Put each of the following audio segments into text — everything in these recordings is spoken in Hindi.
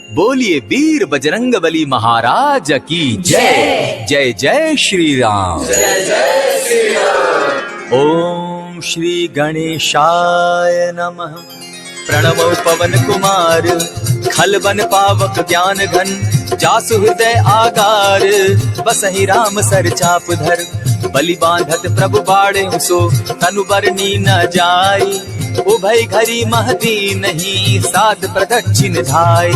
बोलिए वीर बजरंगबली महाराज की जय। जय जय श्री राम। जय जय श्री राम। ओम श्री गणेशाय नमः। प्रणमो पवन कुमार खलबन पावक ज्ञान घन, जासु हृदय आगार बसहि राम सर चाप धर। बलि बांधत प्रभु बाड़े सो तनु बरनी न जाई, उभय घरी महती नहीं साध प्रदक्षिण धाई।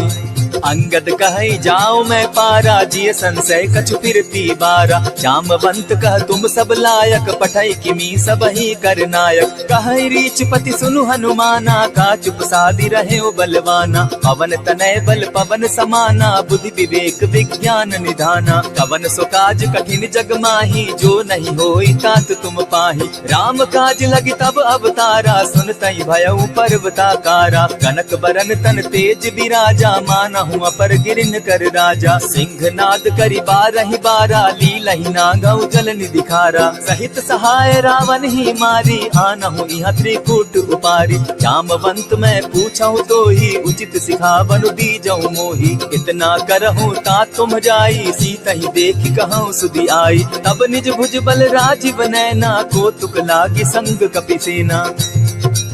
अंगद कहे जाओ मैं पारा, जिय संशय कछु फिरती बारा। जामवंत कह तुम सब लायक, पठई किमी सब ही कर नायक। कहे रीच पति सुनु हनुमाना, का चुप सादी रहे बलवाना। पवन तनय बल पवन समाना, बुद्धि विवेक विज्ञान निधाना। कवन सो काज कठिन जग माही, जो नहीं होई तात तुम पाही। राम काज लगी तब अवतारा, सुनतई भयउ पर्वताकारा। कनक बरन तन तेज विराजा, माना अपर गिरिन कर राजा। सिंहनाद करि बारहि बारा, लीलहि नागौ जल निधि खारा। सहित सहाय रावण ही मारी, आनहु इहाँ त्रिकूट उपारी। जामवंत मैं पूछहु तो ही, उचित सिखावनु दीजहु मोही। इतना करहु ता तुम जाई, सीतहि देखि कहूँ सुधि आई। तब निज भुज बल राजीव नैना, कौतुक लागी संग कपिसेना।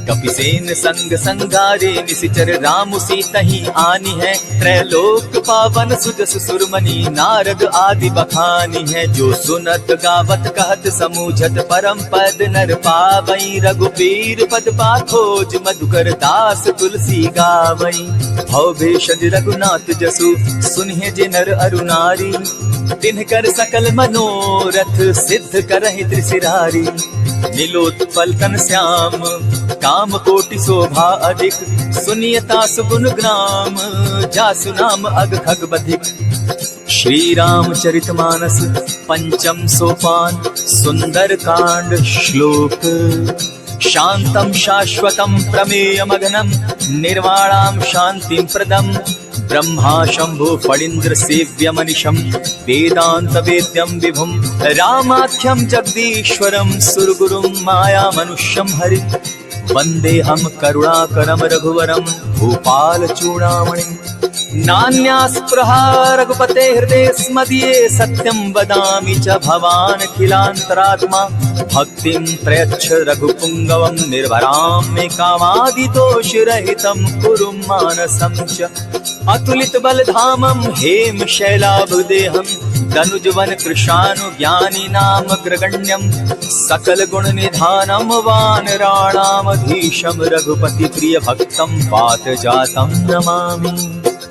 कपिसेन संग संगारे, निशिचर राम सीतहि आनी है। त्रैलोक पावन सुजस सुरमणि, नारद आदि बखानी है। जो सुनत गावत कहत समूझत, परम पद नर पावई। रघुबीर पद पाखोज, मधुकर दास तुलसी गावई। भव भेषज रघुनाथ जसु, सुनिए जे नर अरु नारी। तिनकर सकल मनोरथ, सिद्ध करहि त्रिशिरारी। नीलोत्पल तन श्याम, काम कोटि शोभा अधिक। सुनियता सुगुण ग्राम, जासु नाम अग खग बधिक। श्री रामचरित मानस पंचम सोपान, सुंदर कांड श्लोक। शांतम शाश्वतम प्रमेयमघनम, निर्वाणाम शांतिं प्रदम। ब्रह्मा शंभु फणीन्द्र सेव्यमनिशं, वेदांत वेद्यं विभुं। रामाख्यं जगदीश्वरं, सुरगुरुं माया मनुष्यं हरि। वंदे हम करुणाकरं रघुवरं, भूपाल चूड़ामणिं। नान्यास्पृहा रघुपते हृदये स्मदीये, सत्यं वदामि च भवान् खिलान्तरात्मा। भक्तिं प्रयच्छ रघुपुङ्गवं, निर्भरां मे कामादिदोषरहितं कुरु मानसं च। अतुलित बलधामं हेम शैलाभदेहं, तनुजवन कृशानु ज्ञानी नाम ग्रगण्यं। सकल गुण निधानं वानराणामधीशं, रघुपति प्रिय भक्तं पात जातं नमामि।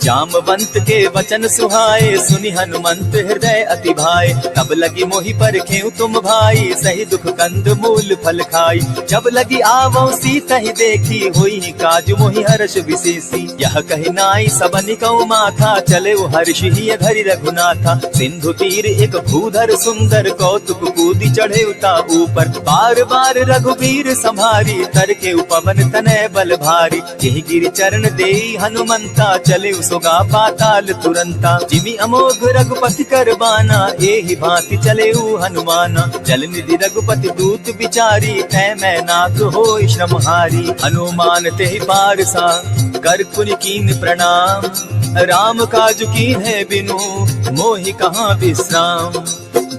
जामवंत के वचन सुहाए, सुनि हनुमंत हृदय अति भाए। तब लगी मोहि परखेउ तुम भाई, सही दुख कंद मूल फल खाई। जब लगी आवो सीतहि देखी, होई काज मोहि हर्ष विशेषी। यह कहि नाई सबनि कौ माथा, चले वो हर्ष ही धरि रघुनाथा। सिंधु तीर एक भूधर सुंदर, कौतुक कूदी चढ़े उता ऊपर। बार बार रघुबीर संभारी, तर के उपवन तनय बल भारी। यही गिर चरण देई हनुमंता, चले सोगा पाताल तुरंता। जिमि अमोघ रघुपति कर बाना, एहि भांति चले हनुमाना। जल निधि रघुपति दूत बिचारी, तै मैं नाथ होय श्रमहारी। हनुमान तेहि पारसा, कर पुनि कीन प्रणाम। राम काज कीन्हे बिनु, मोहि कहाँ विश्राम।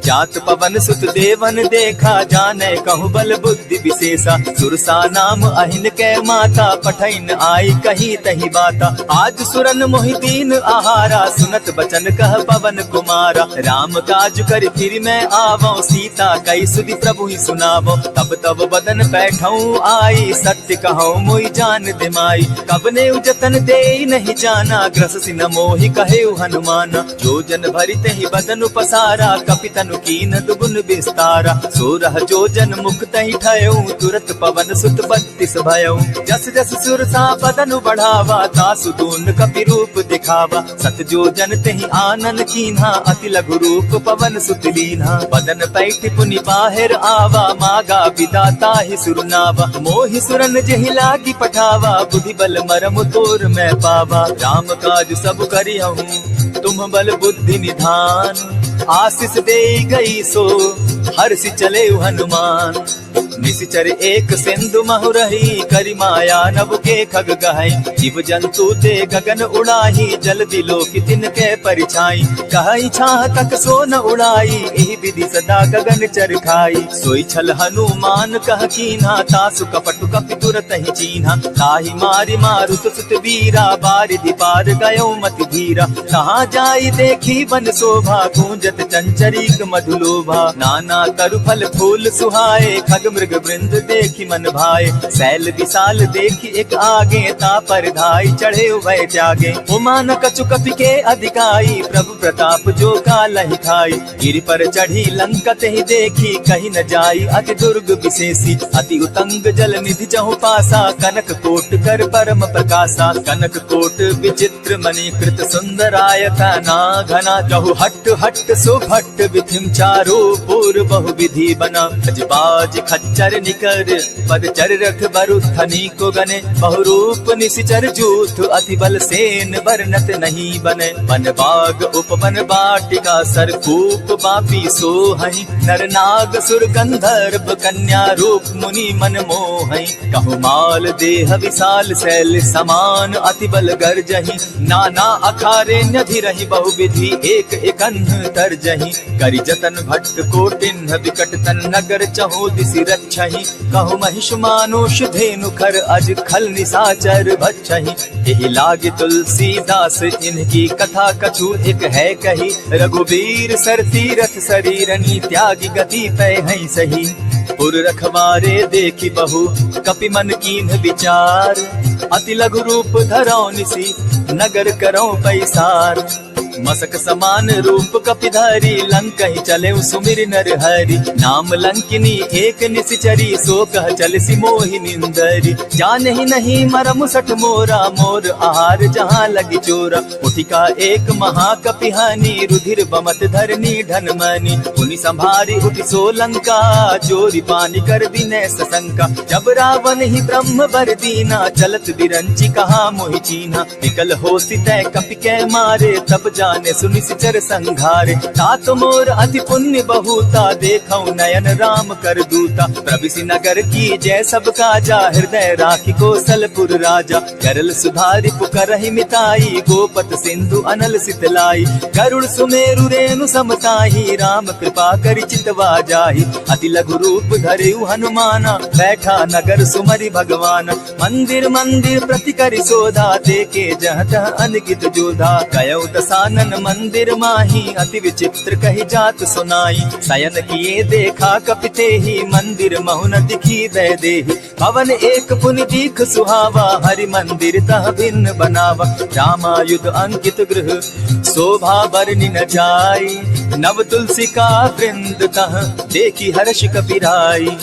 जात पवन सुत देवन देखा, जाने कहु बल बुद्धि विशेषा। सुरसा नाम अहिन कै माता, पठैन आई कही तही बाता। आज सुरन मोहि दीन आहारा, सुनत बचन कह पवन कुमारा। राम काज कर फिर मैं आवो, सीता कई सुधि प्रभु ही सुनावो। तब तब बदन बैठऊ आई, सत्य कहूँ मोहि जान दिमाई। कब ने जतन दे नहीं जाना, ग्रस सिन मोहि कहे हनुमाना। जो जन भरित ही बदन पसारा, कपितनु कीन दुगुन विस्तारा। सोरह जो जन मुक्त ही ठयऊ, तुरत पवन सुत 32 भयऊ। जस जस सुरसा बदन बढ़ावा, तासु दून कपि रूप दिखावा। सत जो जन तेहि आनन कीन्हा, अति लघु रूप पवन सुत लीन्हा। बदन पैठ पुनि बाहिर आवा, मागा विदाता ही सुरनावा। मोहि सुरन जेहि लागी पठावा, बुद्धि बल मरम तोर मैं पावा। राम काज सब करिहूँ, तुम बल बुद्धि निधान। आशीष दे गई सो हर्षि चले हनुमान। निशिचर एक सिंधु महु रही, करि माया नभ के खग गहई। जीव जंतु ते गगन उड़ाही, जल दिलो कि तिनके परिछाई। कहई छाह तक सो न उड़ाई, एहि विधि सदा गगन चर खाई। सोई छल हनुमान कह कीन्हा, तासु कपटु कपि तुरत ही चीन्हा। ताहि मारि मारुत सुत वीरा, बारिधि पार गयो मति धीरा। कहाँ जाई देखी वन शोभा, गूंजत चंचरीक मधुलोभा। नाना तरु फल फूल सुहाए, खग मृग वृंद देखी मन भाए। सैल विशाल देखी एक आगे, तापर धाई चढ़े उभय त्यागे। उमान कछु कपि के अधिकाई, प्रभु प्रताप जो कालहि खाई। गिरि पर चढ़ी लंकत ही देखी, कहीं न जाई अति दुर्ग विशेषी। अति उतंग जल निधि जहु पासा, कनक कोट कर परम प्रकाशा। कनक कोट विचित्र मणि कृत सुंदरायता ना घना। जहु हट हट सुभट विधिम चारो पूर बहु विधि बना। खजबाज खच्चर निकर पदचर रख बरु थनी को गने। बहुरूप निशिचर जूथ अति बल सेन वर्णत नहीं बने। वन बाग उपवन बाटिका सरकूप बापी सोहई। नर नाग सुर गंधर्व कन्या रूप मुनि मन मोहई। कहु माल देह विशाल शैल समान, अति बल गर्जहि। नाना अखारे न्यधिरहि बहुविधि, एक एकन्ह तरजहि। करि जतन भट्ट कोटिन्ह विकट तन नगर, चहु दिसि रक्षहि। कहु महिष मानुष धेनु खर, अज खल निशाचर भक्षहि। एहि लागे तुलसीदास इनकी कथा, कछु एक है कही। रघुवीर सर तीरथ शरीरनी, त्यागी गति पै हई सही। पुर रखवारे देखी बहु, कपि मन कीन्ह विचार। अति लघु रूप धरौ निसी, नगर करौ पैसार। मसक समान रूप कपिधारी, लंक ही चले सुमिर नर हरि। नाम लंकिनी एक निशिचरी, सो कह चल सी मोहि निंदरी। जान ही नहीं मरम सठ मोरा, मोर आहार जहाँ लगी चोरा। उठिका एक महाकपिहानी, रुधिर बमत धरनी धन मनी। उनि संभारी उठि सो लंका, चोरी पानी कर दिने सशंका। जब रावण ही ब्रह्म बर दीना, चलत बिरंची कहा मोहि चीन्हा। निकल हो सितै कपि के मारे, तब जाने सुनि सिचर संघारे। तात मोर अति पुण्य बहुता, देखौ नयन राम कर दूता। प्रविशि नगर की जय सब काजा, हृदय राखी कौशलपुर राजा। करल सुधारि पुकारहि मिताई, गोपत सिंधु अनल सितलाई। गरुड़ सुमेरु रेणु समताही, राम कृपा करि चितवा जाहि। अति लघु रूप धरेउ हनुमाना, बैठा नगर सुमरि भगवान। मंदिर मंदिर प्रति करि शोधा, देखे जह तह अनगित जोधा। कयौ दसानन मंदिर माही, अति विचित्र कही जात सुनाई। शयन किए देखा कपिते ही, मंदिर महु न दिखी दय देहि। भवन एक पुनि दीख सुहावा, हरि मंदिर तह भिन्न बनावा। रामायुध अंकित गृह, शोभा बरनि न जाई। नव तुलसी का वृंद तह, देखी हर्ष कपिराई।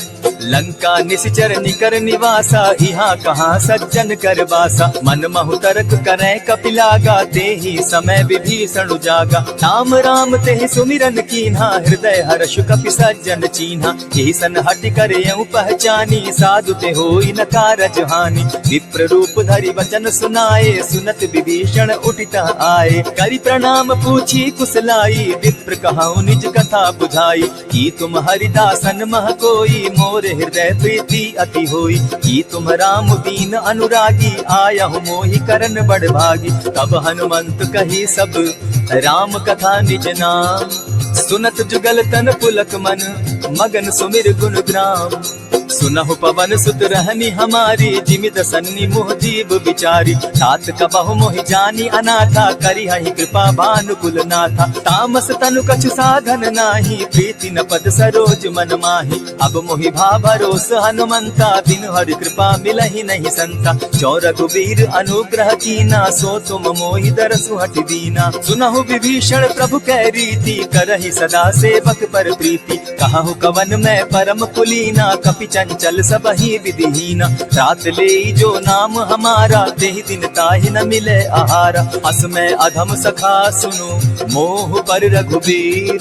लंका निशिचर निकर निवासा, यहाँ कहाँ सज्जन कर बासा। मन महु तरक करे कपिलागा, तेहि समय विभीषण जागा। राम राम तेहि सुमिरन कीन्हा, हृदय हर्ष कपि सज्जन चीन्हा। एहि सन हटि करेउ पहचानी, साधु ते होई न कारज हानि। विप्र रूप धरि वचन सुनाए, सुनत विभीषण उठित आए। करि प्रणाम पूछी कुशलाई, विप्र कहौ निज कथा बुझाई। की तुम हरिदासन मह कोई, मोर हृदय प्रीति अति होई। की तुम राम दीन अनुरागी, आयहु मोहि करन बड़ भागी। तब हनुमंत कही सब राम कथा निज नाम। सुनत जुगल तन पुलक मन, मगन सुमिर गुण ग्राम। सुनहु पवन सुत रहनी हमारी, जिमित सन्नी मुह जीव विचारी। तात कबहु मोहि जानी अनाथा, करी हहि कृपा भानुकुल नाथा। तामस तनु कछु साधन नाही, प्रीति न पद सरोज मन माही। अब मोहि भा भरोस हनुमंता, बिनु हरि कृपा मिलहि नहीं संता। जो रघुवीर अनुग्रह कीना, सो तुम मोहि दरसु हठि दीना। सुनहु विभीषण प्रभु कै रीति, करहि सदा सेवक पर प्रीति। कहु कवन मैं परम कुलीना, कपि चंचल सबहि विधिहीना। रात ले जो नाम हमारा, तेहि दिन ताहि न मिले आहारा। अस मैं अधम सखा सुनु, मोह पर रघुवीर।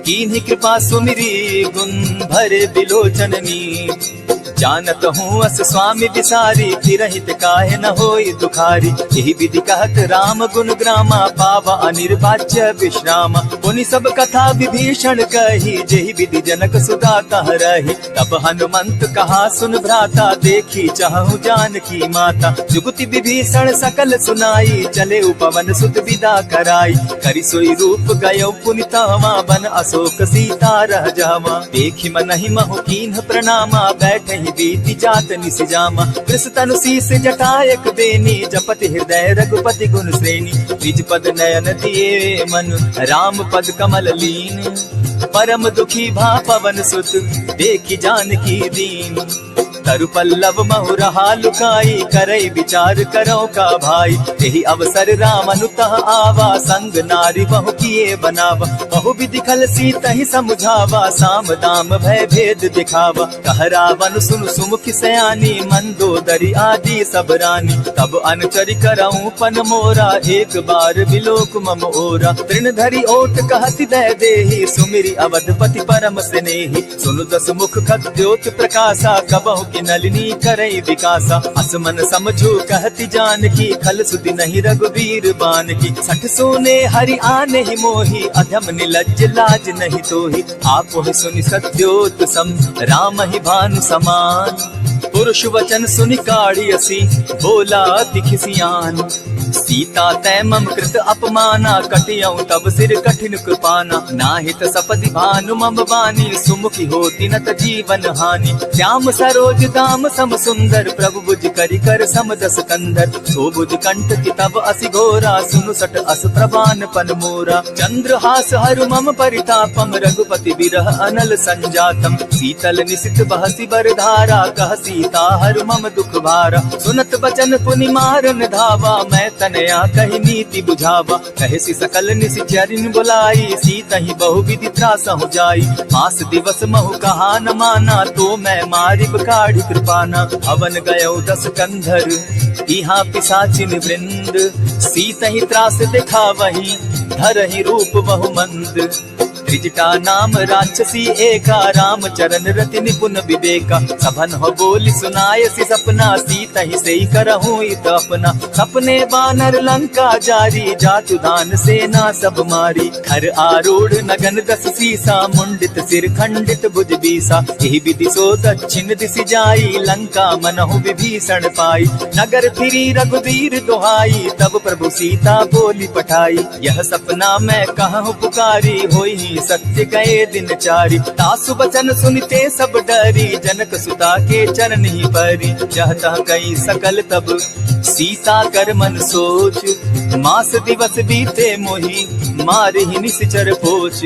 कीन्ही कृपा सुमिरी, गुण भरे बिलोचन नीर। जानत हूँ अस स्वामी विसारी, फिर हित काहे न होई दुखारी। यही विधि कहत राम गुण ग्रामा, पावा अनिर्वाच्य विश्रामा। पुनि सब कथा विभीषण कही, जेहि विधि जनक सुता कह रही। तब हनुमंत कहा सुन भ्राता, देखी चाहूं जानकी माता। जुगति विभीषण सकल सुनाई, चले उपवन सुत विदा कराई। करि सोई रूप गयो पुनि तहवा, बन अशोक सीता रह जावा। देखि मनहि महु कीन्ह प्रणामा, बैठहि बीति जात निस जामा। कृष तनु शीस जटायक बेनी, जपति हृदय रघुपति गुण श्रेणी। निज पद नयन दिए मन, राम पद कमल लीन। परम दुखी भा पवन सुत, देखि जानकी दीन। तरु पल्लव महु रहा लुकाई, करई विचार करो का भाई। यही अवसर राम अनुतः आवा, संग नारी बहु किए बनावा। बहु विधि खल सीत ही समझावा, साम दाम भय भेद दिखावा। कह रावण सुन सुमुखी सयानी, मंदोदरी आदि सब रानी। तब अनुचरि करऊं पन मोरा, एक बार बिलोक मम ओरा। तृण धरि ओट कहति दय देहि, सुमिरि अवधपति परम स्नेही। सुनु दस मुख खद्योत प्रकाशा, कबहु की नलिनी करई विकासा। असमन समझो कहती जानकी, खल सुधि नहीं रघुवीर बान की। सठ सोने हरि आने ही मोही, अधम निलज्ज लाज नहीं तोही। आप ही सुनि सत्योत सम, राम ही भानु समान। पुरुष वचन सुनि काढ़ियसी, बोला अति खिसियान। सीता तै मम कृत अपमाना, कटियऊं तब सिर कठिन कृपाना। नाहित सपदि भानु मम बानी, सुमुखी होती नत जीवन हानि। श्याम सरोज दाम सम सुंदर, प्रभु बुझ करि कर सम दस कंधर। सो बुझ कंठ की तब असि घोरा, सुनु सट अस प्रभान पन मोरा। चंद्रहास हरु मम परितापम, रघुपति विरह अनल संजातम। शीतल निशित बहसी बरधारा, कह सीता हरु मम दुख भारा। सुनत बचन पुनि मारन धावा, मैं तनया कही नीति बुझावा। कहसी सकल निशिचरिन बुलाई, सीतहि बहु विधि त्रासहु जाई। मास दिवस महु कहा न माना, तो मैं मारिब काढ़ी कृपाना। हवन गयो दस कंधर, इहाँ पिशाचिन वृंद। सीतहि त्रास दिखावहि, धरहि रूप बहु मंद। त्रिजटा नाम राक्षसी एका, राम चरण रति निपुण विवेका। सभन हो बोली सुनायसी सपना, सीतहि सेई करहूं इत अपना। सपने बानर लंका जारी, जातु दान सेना सब मारी। खर आरूढ़ नगन दस सीसा, मुंडित सिर खंडित भुज बीसा। यही विधि सो दक्षिण दिशि जाई, लंका मनहु विभीषण पाई। नगर फिरी रघुवीर दुहाई, तब प्रभु सीता बोली पठाई। यह सपना मैं कहूँ पुकारी, होई सत्य गए दिन चारी। तासु बचन सुनते सब डरी, जनक सुता के चरण ही परी। जहता कई सकल तब सीता कर मन सोच, मास दिवस बीते मोही, मारे ही निश्चर पोच।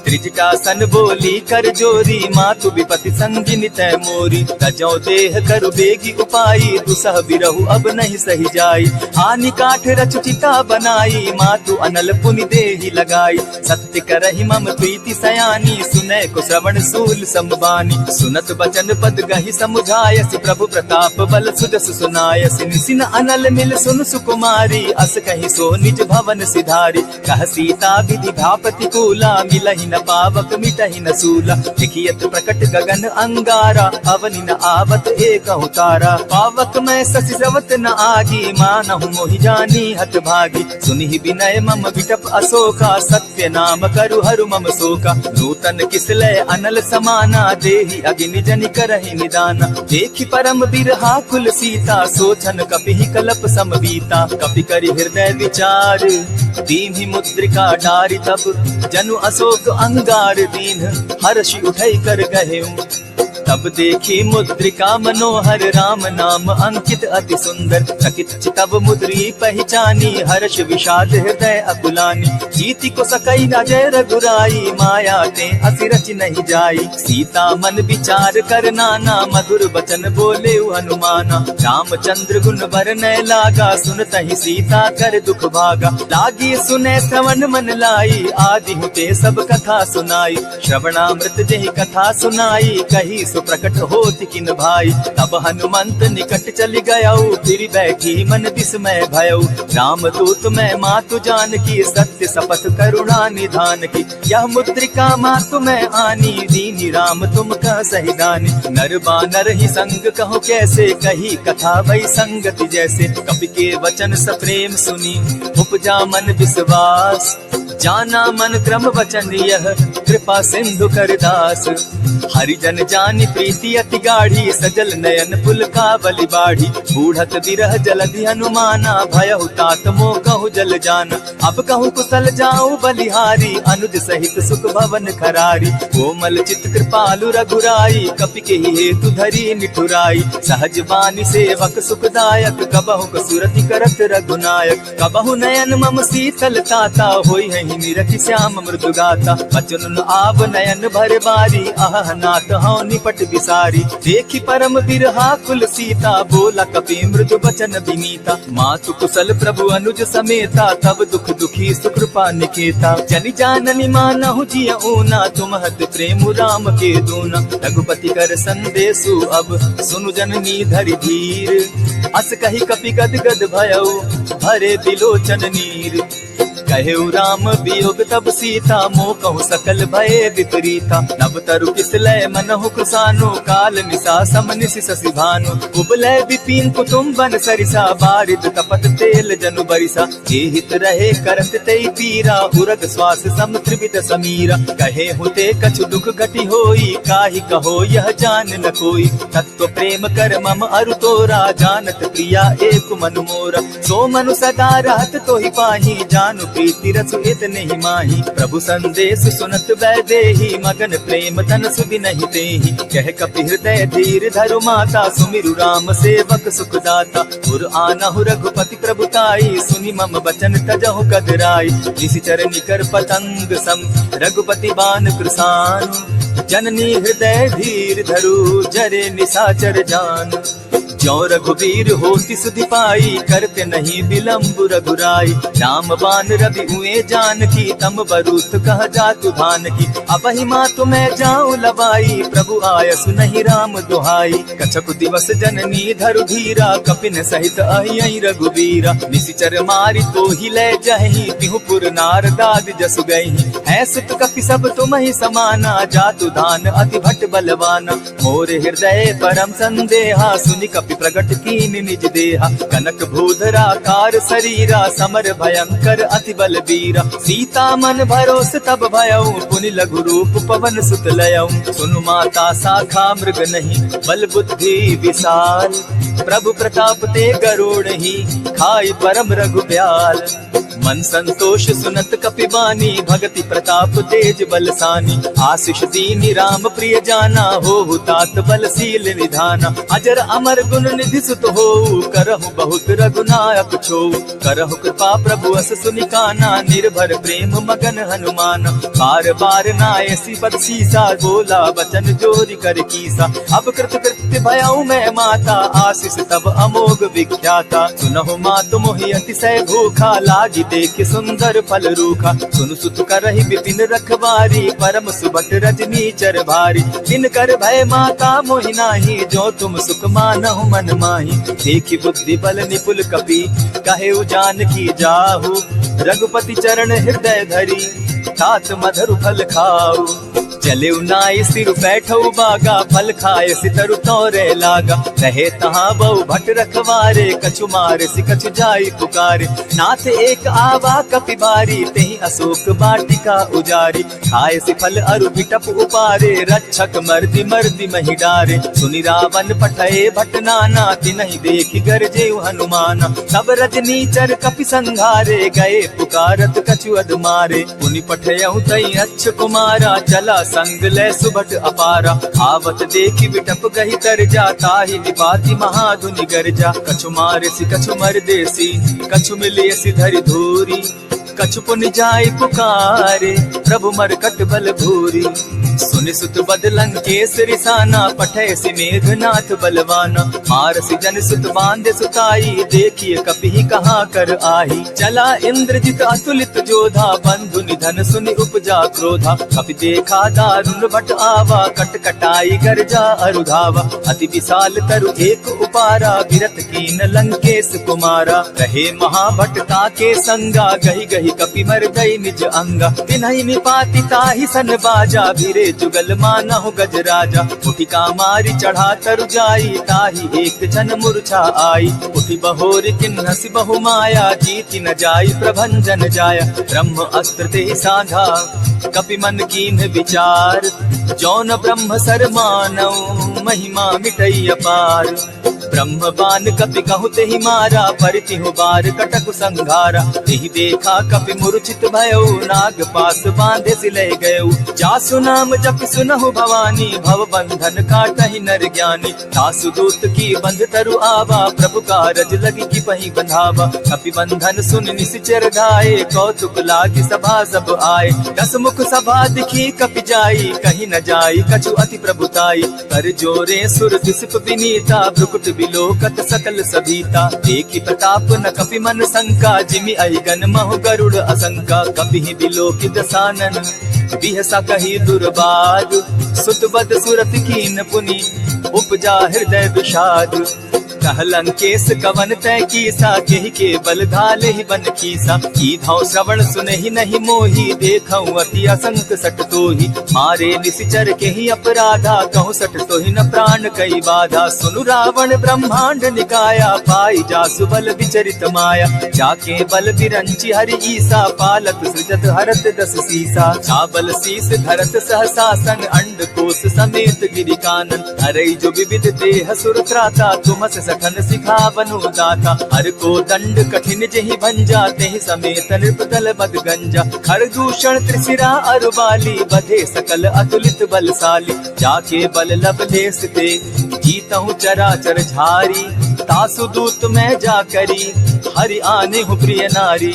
त्रिजटा सन बोली कर जोरी, मातु विपति संगिनी तै मोरी। तजौ देह करु बेगी उपाई, दुसह बिरहु अब नहीं सही जाई। हानि काठ रच चिता बनाई, मातु अनल पुनि देहि लगाई। सत्य करहि मम प्रीति सयानी, सुनै को श्रवण सूल समबानी। सुनत बचन पद गहि समुझायसि, प्रभु प्रताप बल सुजस सुनायसि। निसिन अनल मिल सुन सुकुमारी, अस कहि सो निज भवन सिधारी। कह सीता विधि भा प्रतिकूला, मिलहि न पावक मिटहि न सूला। लिखियत प्रकट गगन अंगारा, अवनि न आवत एक तारा। पावक मैं शशि सवत न आगी, मानहु मोहि जानी हत भागी। सुनि विनय मम विटप अशोका, सत्य नाम करु हरु मम शोका। नूतन किसलय अनल समाना, देहि अग्नि जनि करहि निदाना। देखि परम बिरहा कुल सीता, सोचन कपिहि कलप समबीता। कपि करि हृदय विचार, दीन्हि मुद्रिका डारि। तब जनु अशोक अंगार दीन, हर्षि उठई कर गहेऊ। तब देखी मुद्रिका मनोहर, राम नाम अंकित अति सुंदर। चकित चितव मुद्री पहचानी, हर्ष विषाद हृदय अकुलानी। जीति को सकई अजय रघुराई, माया ते असी रच नहीं जाई। सीता मन विचार कर नाना, मधुर बचन बोले हनुमाना। रामचंद्र गुण बरनय लागा, सुनतहि सीता कर दुख भागा। लागी सुने श्रवण मन लाई, आदि हुते सब कथा सुनाई। श्रवणामृत जेहि कथा सुनाई, कही प्रकट होति किन भाई। तब हनुमंत निकट चली गयऊ, फिर बैठी मन विस्मय भयऊ। राम दूत मैं मातु जानकी, सत्य शपथ करुणा निधान की। यह मुद्रिका मातु मैं आनी, दीनी राम तुम कह सही दानी। नर बानर ही संग कहो कैसे, कही कथा वही संगति जैसे। कपि के वचन सप्रेम सुनी, उपजा मन विश्वास। जाना मन क्रम वचन यह, कृपा सिंधु करदास। हरिजन जानी प्रीति अति गाढ़ी, सजल नयन पुलकावली बाढ़ी। बूढ़त विरह जलधि हनुमाना, भयहु तात मोह कहु जल जाना। अब कहु कुशल जाऊं बलिहारी, अनुज सहित सुख भवन खरारी। कोमल चित कृपालु रघुराई, कपि के हेतु धरी निठुराई। सहज बानी सेवक सुखदायक, कबहु कसुरति करत रघुनायक। कबहु नयन मम शीतल ताता, होई है निरखि श्याम मृदु गाता। बचन आव नयन भर बारी, अह नाथ हौ निपट बिसारी। देखी परम बिरहा कुल सीता, बोला कपि मृदु बचन विनीता। मातु कुशल प्रभु अनुज समेता, तब दुख दुखी सुकृपा निकेता। जनि जाननी मानहु जिय ऊना, तुम हत प्रेम राम के दूना। रघुपति कर संदेशु अब, सुनु जननी धरि धीर। अस कही कपि गद गद भयऊ, भरे बिलोचन नीर। कहेउ राम वियोग तब सीता, मोह कहु सकल भय विपरीता। नभ तरु किसलय मनहु कृसानु, काल निशा समनिशि शशि भानु। उबलय विपिन कुटुम्बन सरिसा, बारिद तपत तेल जनु बरिसा। जे हित रहे करत तेई पीरा, उरग श्वास सम त्रिविध समीरा। कहे हुते कछु दुख घटी होई, काहि कहो यह जान न कोई। तत्व प्रेम कर मम अरु तोरा, जानत प्रिया एक मनु मोरा। सो मनु सदा रहत तोहि पाही, जानु प्रीति रसु इतने ही माही। प्रभु संदेश सुनत वैदेही, मगन प्रेम तन सुधि नहीं तेहि। कह कपि हृदय धीर धरु माता, सुमिरु राम सेवक सुखदाता। पुर आनहु रघुपति प्रभुताई, सुनि मम बचन तजहु कदराई। निशिचर निकर पतंग सम, रघुपति बान कृसानु। जननी हृदय धीर धरु, जरे निशाचर जान। ज्यों रघुवीर होति सुधि पाई, करते नहीं विलम्ब रघुराई। राम बान रवि हुए जानकी, तम बरूथ कह जातु धान की। अबहि मातु मैं जाऊं लबाई, प्रभु आयसु नहीं राम दुहाई। कछक दिवस जननी धरु धीरा, कपिन सहित अहियहि रघुवीरा। निशिचर मारि तो ही ले जहि, तिहु पुर नार दाद जसु गहि। है सुत कपि सब तुम ही समाना, जातु धान अति भट बलवाना। मोर हृदय परम संदेहा, सुनि कपि प्रगट कीन निज देहा। कनक भूधरा कार शरीरा, समर भयंकर अति बल बीरा। सीता मन भरोस तब भयऊ, पुनि लघु रूप पवन सुत लयऊ। सुनु माता शाखा मृग नहीं, बल बुद्धि विशाल। प्रभु प्रताप ते गरुड़ ही, खाई परम रघुब्याल। मन संतोष सुनत कपि बानी, भगति प्रताप तेज बलसानी। आशीष दीनी राम प्रिय जाना, हो तात बलशील निधाना। अजर अमर गुण निधि सुत हो, करहु बहुत रघुनायक छो। करहु कृपा प्रभु अस सुनिकाना, निर्भर प्रेम मगन हनुमान। बार बार नायसी पद सीसा, बोला वचन जोरि कर कीसा। अब कृत कृत्य भयऊ मैं माता, आशीष तब अमोघ विख्याता। सुनहु मातु मोहि अतिशय भूखा, लागी देख सुंदर फल रूखा। सुनु सुत करहि विपिन रखवारी, परम सुबट रजनी चर भारी। जिन कर भय माता मोहि नाही, जो तुम सुख मानहु मन माही। देखी बुद्धि बल निपुल कपि, कहेउ जानकी जाहु। रघुपति चरण हृदय धरी, तात मधुर फल खाऊ। चलेउ नाई सिर बैठऊ बागा, फल खाए सितरु तोरे लागा। रहे तहाँ बहु भट रखवारे, कछु मारे सि कछु जाई पुकारे। नाथ एक आवा कपि बारी, तेहि अशोक वाटिका उजारी। खाए सि फल अरु बिटप उपारे, रक्षक मर्दि मर्दि महि डारे। सुनि रावण पठए भट नाना, तिनहि देखि गरजेउ हनुमाना। तब रजनीचर कपि संघारे, गए पुकारत कछु अधमारे। पुनि पठयउ तई अच्छ कुमारा, चला संग ले सुभट अपारा। आवत देखी बिटप गही तर जा, ताहि निपाति महाधुनि गर्जा। कछु मारे सि कछु मर देसी, कछु मिले सि धरि धूरी। कछु पुनि जाय पुकारे, प्रभु मरकट बल भूरी। सुनि मुनि सुत बद लंकेश रिसाना, पठय सि मेघनाथ बलवाना। मारसि जन सुत बांधे सुताई, देखिए कपि कहाँ कर आही। चला इंद्रजित अतुलित जोधा, बंधु निधन सुनि उपजा क्रोधा। कपि देखा दारुण भट आवा, कट कटाई गर्जा अरुधावा। अति विशाल तरु एक उपारा, विरत कीन लंकेश कुमारा। रहे महाभट ताके संगा, गही गही कपि मर गई निज अंगा। तिन्हि निपाति ताहि सन बाजा, भिरे जुगल मानहु गजराजा। उठिका मारी चढ़ा तरु जाई, ताहि एक जन मूर्छा आई। उठि बहोर किन्हसि बहु माया, जीति न जाई प्रभंजन जाया। ब्रह्म अस्त्र ते साधा, कपि मन कीन विचार। जौन ब्रह्म सर मानौ, महिमा मिटई अपार। ब्रह्म बान कपि कहु तेहि मारा, परितिहु बार कटक संघारा। तेहि देखा कपि मूर्छित भयो, नाग पास बांधे सिले गयो। जासु नाम जपि सुनहु भवानी, भव बंधन काटहि नर ज्ञानी। दासु दूत की बंध तरु आवा, प्रभु कारज लगी की पही बंधावा। कपि बंधन सुन निसिचर धाये, कौतुक लागी सभा सब आए। दस मुख सभा दिखी कपि जाई, कहीं न जाई कछु अति प्रभुताई। कर जोरे सुर दिसप विनीता, भ्रुकुट बिलोकत सकल सभीता। देखी प्रताप न कपि मन शंका, जिमि अहिगन महु गरुड़ असंका। कपि बिलोकित सानन, बिहसा कही दुर्बाद। सुत बद सुरत कीन पुनि, उपजा हृदय विषाद। कह लंकेश कवन तय कीसा, केहि के बल धाले ही बन कीसा। कीधौ श्रवण सुनहि नहीं मोही, देखौ अति असंक सट तोही। मारे निसिचर केहि अपराधा, कहु सट तोहि न प्राण कई बाधा। सुनु रावण ब्रह्मांड निकाया, पाई जासु बल विचरित माया। जाके बल बिरंची हरि ईसा, पालत सृजत हरत दस सीसा। चावल शीस धरत सहसासन, अंड कोश समेत गिरि कानन। हरई जो विविध देह सुर त्राता, तुमस सखन सिखावनु दाता। हर को दंड कठिन जेहि भंजा, तेहि समेत नृपतल बद गंजा। खर दूषण त्रिशिरा अरुबाली, बधे सकल अतुलित बलशाली। जाके बल लबलेस ते, जीतहु चराचर झारी। तासु दूत मैं जा करी, हरि आने हूँ प्रिय नारी।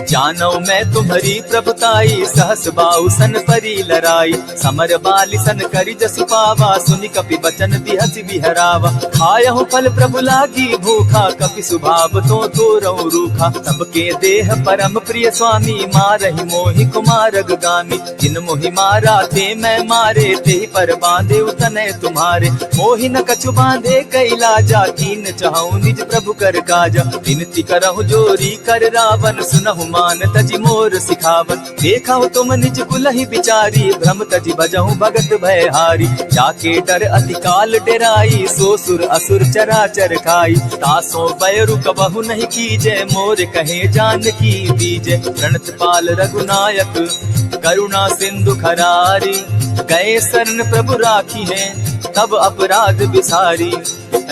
जानौ मैं तुम्हारी प्रभुताई, सहस बाहु सन परी लराई। समर बाली सन करि जसु पावा, सुनि कपि बचन दिहसि बिहरावा। खायहु फल प्रभु लागी भूखा, कपि सुभाव तो तोरहु रूखा। सबके देह परम प्रिय स्वामी, मारहि मोहि कुमारग गामी। जिन मोहि मारा ते मैं मारे, तेहि पर बांधे उतने तुम्हारे। मोहि न कछु बांधे कैलाजा, कीन चाहूं निज प्रभु कर काजा। विनती करहु जोरी कर रावण, सुनहु मान तजि मोर सिखावन। देखा तुम निज कुलहि बिचारी, भ्रम तजि भजहु भगत भयहारी। जाके डर अति काल डेराई, सो सुर असुर चराचर खाई। तासो बैरु कबहु नहीं कीजे, मोर कहे जानकी बीजे। प्रणत पाल रघुनायक, करुणा सिंधु खरारी। गए शरण प्रभु राखी है, तब अपराध बिसारी।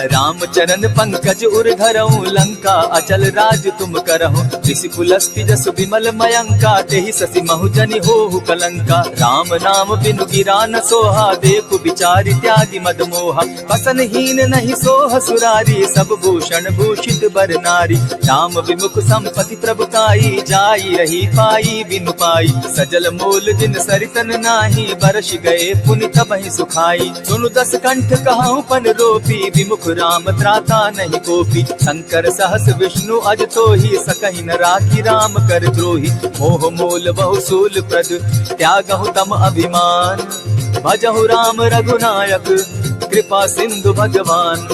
राम चरण पंकज उर धरऊं, लंका अचल राज तुम करहु। ऋषि पुलस्ति जसु विमल मयंका, तेहि ससि महु जनि होहु कलंका। राम नाम बिनु गिरा न सोहा, देखु बिचारी त्यागी मद मोहा। बसन हीन नहीं सोह सुरारी, सब भूषण भूषित बर नारी। राम विमुख संपति प्रभुताई, जाई रही पाई बिनु पाई। सजल मोल जिन सरितन नाही, बरस गए पुनि तबहि सुखाई। सुनु दस कंठ कहूँ पन रोपी, विमुख राम त्राता नहीं कोपी। शंकर सहस विष्णु अज तोहि, सकहि न राखी राम कर द्रोही। मोह मोल बहु सूल प्रद, त्यागहु तम अभिमान। भजहु राम रघुनायक, कृपा सिंधु भगवान।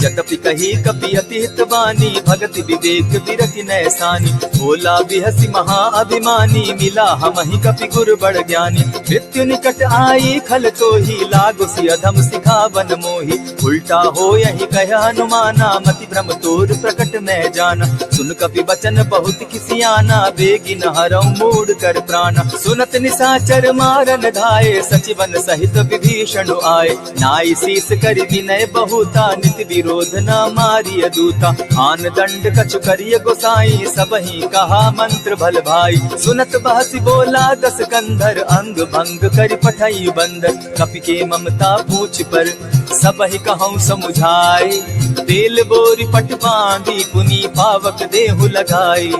जतपि कही कपि अति हित बानी, भगति विवेक विरति नैसानी। भोला बिहसि महा अभिमानी, मिला हमहि कपि गुर बड़ ज्ञानी। मृत्यु निकट आई खल तोहि, लागु सि अधम सिखावन मोहि। उल्टा हो यही कह हनुमाना, मति भ्रम तोर प्रकट मैं जाना। सुन कपि बचन बहुत किसियाना, बेगी न हरऊ मूढ़ कर प्राणा। सुनत निसाचर मारन धाये, सचिवन सहित विभीषण आए। नाई शीस करि विनय बहुता, नित विरोध न मारिय दूता। आन दंड कछु करिय गोसाई, सबहि कहा मंत्र भल भाई। सुनत बहसि बोला दस कंधर, अंग भंग करि पठई बंदर। कपि के ममता पूछ पर, सबहि कहूँ समुझाई। तेल बोरी पट बांधी, पुनि पावक देहु लगाई।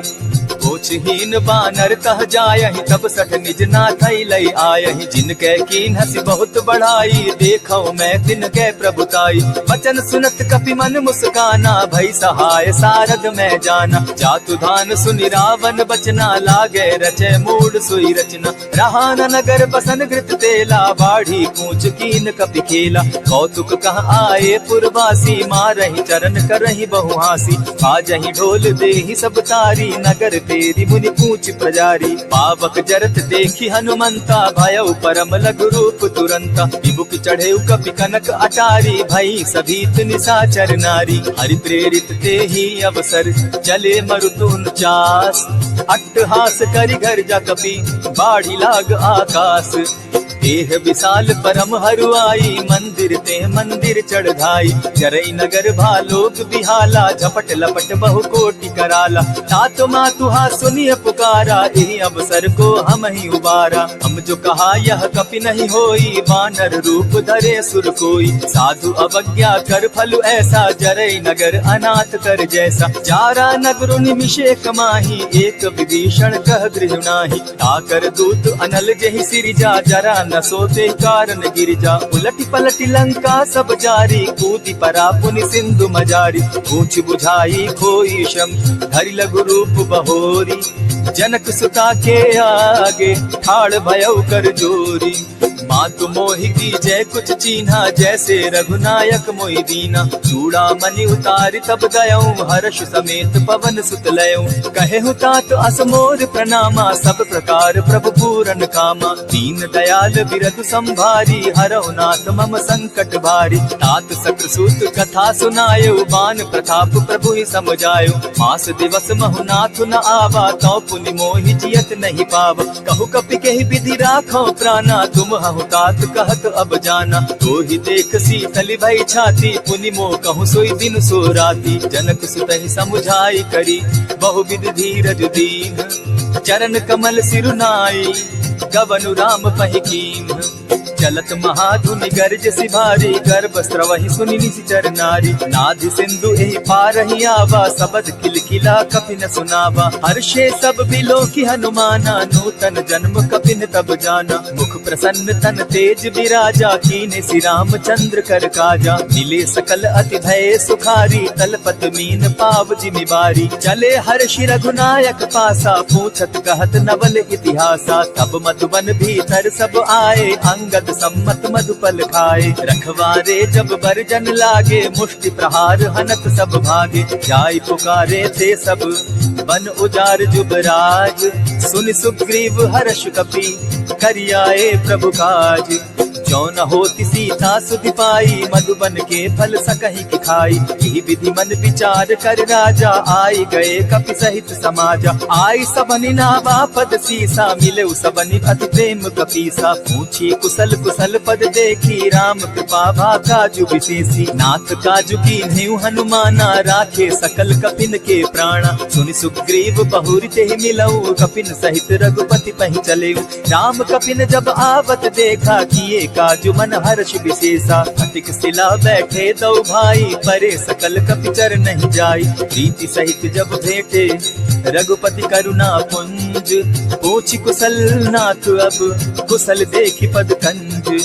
सोचहीन बानर कह जायहि तब सठ निज नाथ लई आयहि। जिनके कीन हंसी बहुत बढ़ाई देखो मैं तिनके प्रभुताई। वचन सुनत कपि मन मुस्काना भई सहाय सारद मैं जाना। जातु धान सुनि रावण बचना लागे रचे मूड सोई रचना। रहा न नगर बसन घृत तेला बाढ़ी पूछ कीन कपि खेला। कौतुक कह आए पुरवासी मारहि चरण करहि बहुहासी। बाजहि ढोल देहि सब तारी नगर तेरी मुनि पूछ प्रजारी। पावक जरत देखी हनुमंता भयउ परम लघु रूप तुरंता। विमुख चढ़े कपि कनक अटारी भई सभीत निशाचर नारी। हरि प्रेरित ते ही अवसर चले मरुतुन चास। अट्टहास करि घर जा कपि बाढ़ी लाग आकाश। देह विशाल परम हरुआई मंदिर ते मंदिर चढ़ाई। जरई नगर भालोक बिहाला झपट लपट बहु कोटि कराला। तात मातुहा सुनिय पुकारा यही अवसर को हम ही उबारा। हम जो कहा यह कपि नहीं होई वानर रूप धरे सुर कोई। साधु अवज्ञा कर फल ऐसा जरई नगर अनाथ कर जैसा। चारा नगर निमिषे कमाही एक विभीषण कह गृह नाही। ताकर दूत अनल जहि सिरिजा जरा न सोते कारण गिरिजा। उलटी पलटी लंका सब जारी कूदी परा पुनि सिंधु मजारी। पूछ बुझाई खोई शम हरि लघु रूप बहोरी। जनक सुता के आगे ठाड़ भयउ कर जोरी। मातु मोहि की जय कुछ चीन्हा जैसे रघुनायक मोहि दीना। चूड़ा मणि उतारि तब दयऊं हर्ष समेत पवन सुत लयऊं। कहे तात असमोर प्रणामा सब प्रकार प्रभु पूरन कामा। दीन दयाल बिरधु संभारी हरऊ नाथ मम संकट भारी। तात सकर सूत कथा सुनायो बान प्रताप प्रभु ही समझायो। मास दिवस महु नाथ न आवा तो पुनि मोहि जियत नहीं पावा। कहु कपि केहि विधि राखो प्राणा तुम हहु तात कहत अब जाना। तो ही देख शीतल भई छाती पुनि मोह कहूँ सोई दिन सो राती। जनक सुतहि समुझाई करी बहुविध धीरज दीन। चरण कमल सिरुनाई गवनु राम पहि कीन। चलत महाधुनि गर्ज सिभारी गर्भ स्रवहि सुनि निश्चर नारी। नाधि सिंधु एहि पारहि आवा सबद किलकिला कपि न सुनावा। हर्षे सब बिलो की हनुमाना नूतन जन्म कपि न तब जाना। मुख प्रसन्न तन तेज विराजा कीने श्री रामचंद्र कर काजा। मिले सकल अति भय सुखारी तलपत मीन पाव जिमिबारी। चले हर्षि रघुनायक पासा पूछत कहत नवल इतिहासा। तब मधुबन भीतर सब आए अंगद सम्मत मधुपल खाए। रखवारे जब बरजन लागे मुष्टि प्रहार हनत सब भागे। जाय पुकारे थे सब बन उजार जुबराज। सुन सुग्रीव हर्ष कपि करियाए प्रभु काज। जो न होती सीता सुधि पाई मधुबन के फल सकहि की खाई। यही विधि मन विचार कर राजा आई गए कपि सहित समाजा। आई सबनि नावा पद सीसा मिले सबनि अति प्रेम कपीसा। पूछी कुशल कुशल पद देखी राम कृपा भा काजु विशेषी। नाथ काजु कीन्हेउ हनुमाना राखे सकल कपिन के प्राणा। सुनि सुग्रीव बहुरि तेहि मिलऊ कपिन सहित रघुपति पहि चलेऊ। राम कपिन जब आवत देखा किए काजु मन हर्ष विशेषा। फटिक सिला बैठे दो भाई परे सकल कपिचर नहीं जाई। प्रीति सहित जब भेटे रघुपति करुणा पुंज। पूछ कुशल नाथ अब कुशल देखि पद कंज।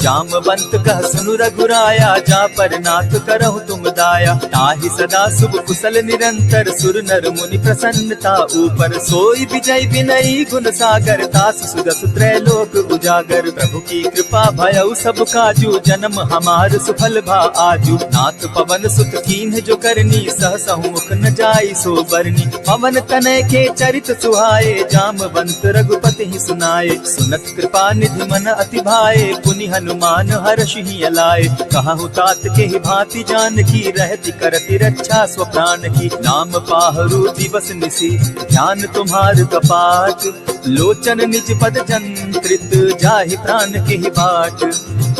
जामवंत कह सुनु रघुराया जा पर नाथ करहु तुम दाया। ताहि सदा शुभ कुशल निरंतर सुर नर मुनि प्रसन्नता ऊपर। सोई विजय विनयी गुण सागर तास सुदस त्रैलोक उजागर। प्रभु की कृपा भयउ सब काजू जन्म हमार सुफल भा आजू। नाथ पवन सुत कीन्ह जो करनी सहसहु मुख न जाई सो बरनी। पवन तनय के चरित सुहाए जामवंत रघुपति ही सुनाए। सुनत कृपा निधि मन अति भाए पुनि हनुमान हर्ष ही अलाए। कहु तात के ही भांति जान की रहती करती रक्षा स्वप्राण की। नाम पाहरु दिवस निसी ध्यान तुम्हार कपाट। लोचन निज पद जंत्रित जाहि प्राण के ही बाट।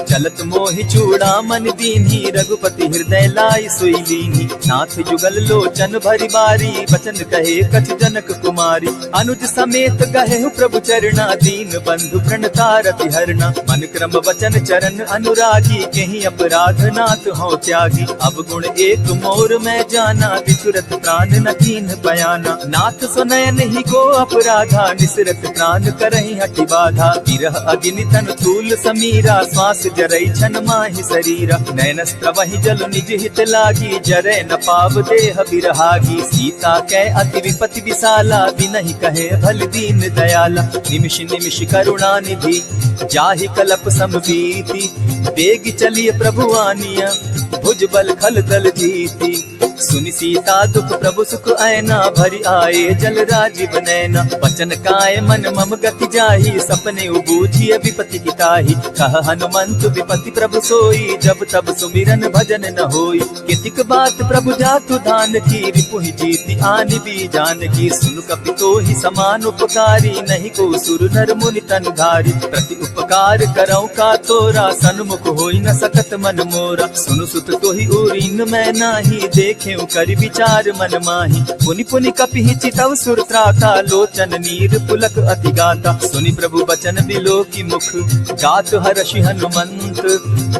चलत मोहि चूड़ामन दीन्ही रघुपति हृदय लाई सोई लीन्ही। नाथ जुगल लोचन भरी बारी बचन कहे कछ जनक कुमारी। अनुज समेत कहे प्रभु चरणा दीन बंधु प्रणतारति हरना। मन क्रम वचन चरण अनुरागी कहीं अपराध नाथ हो त्यागी। अब गुण एक मोर मैं जाना बिछुरत प्राण न कीन बयाना। नाथ सुनयन ही को अपराधा निसरत प्राण करहि हठि बाधा। विरह अग्नि तन तूल समीरा श्वास जरई छन माहि शरीरा। नयनस्त्र वही जल निज हित लागी जरै न पाव देह बिरहागी। सीता कै अति विपति विशाला बिनहि कहे भल दीन दयाला। निमिष निमिष करुणा निधि जाहि कलप समबीति। बेग चलिए प्रभु आनिया भुज बल खल दल जीती। सुनि सीता दुख प्रभु सुख ऐना भरी आए जल राजीव नैना। वचन काय मन मम गति जाहि सपने उबूझिय विपति की ताहि। कह हनुमंत विपति प्रभु सोई जब तब सुमिरन भजन न होई। कितिक बात प्रभु जातु धान की रिपुहि जीति आनि भी जान की। सुन कपि तोहि समान उपकारी नहीं को सुर नर मुनि तन धारी। प्रति उपकार करौ का तोरा सन्मुख होई न सकत मन मोरा। सुनु सुत तोहि उरीन मैं नाही देखे करि विचार मन माही। पुनि पुनि कपिहि चितव सुर त्राता लोचन नीर पुलक अति गाता। सुनि प्रभु बचन बिलो की मुख गात हर्षि हनुमंत।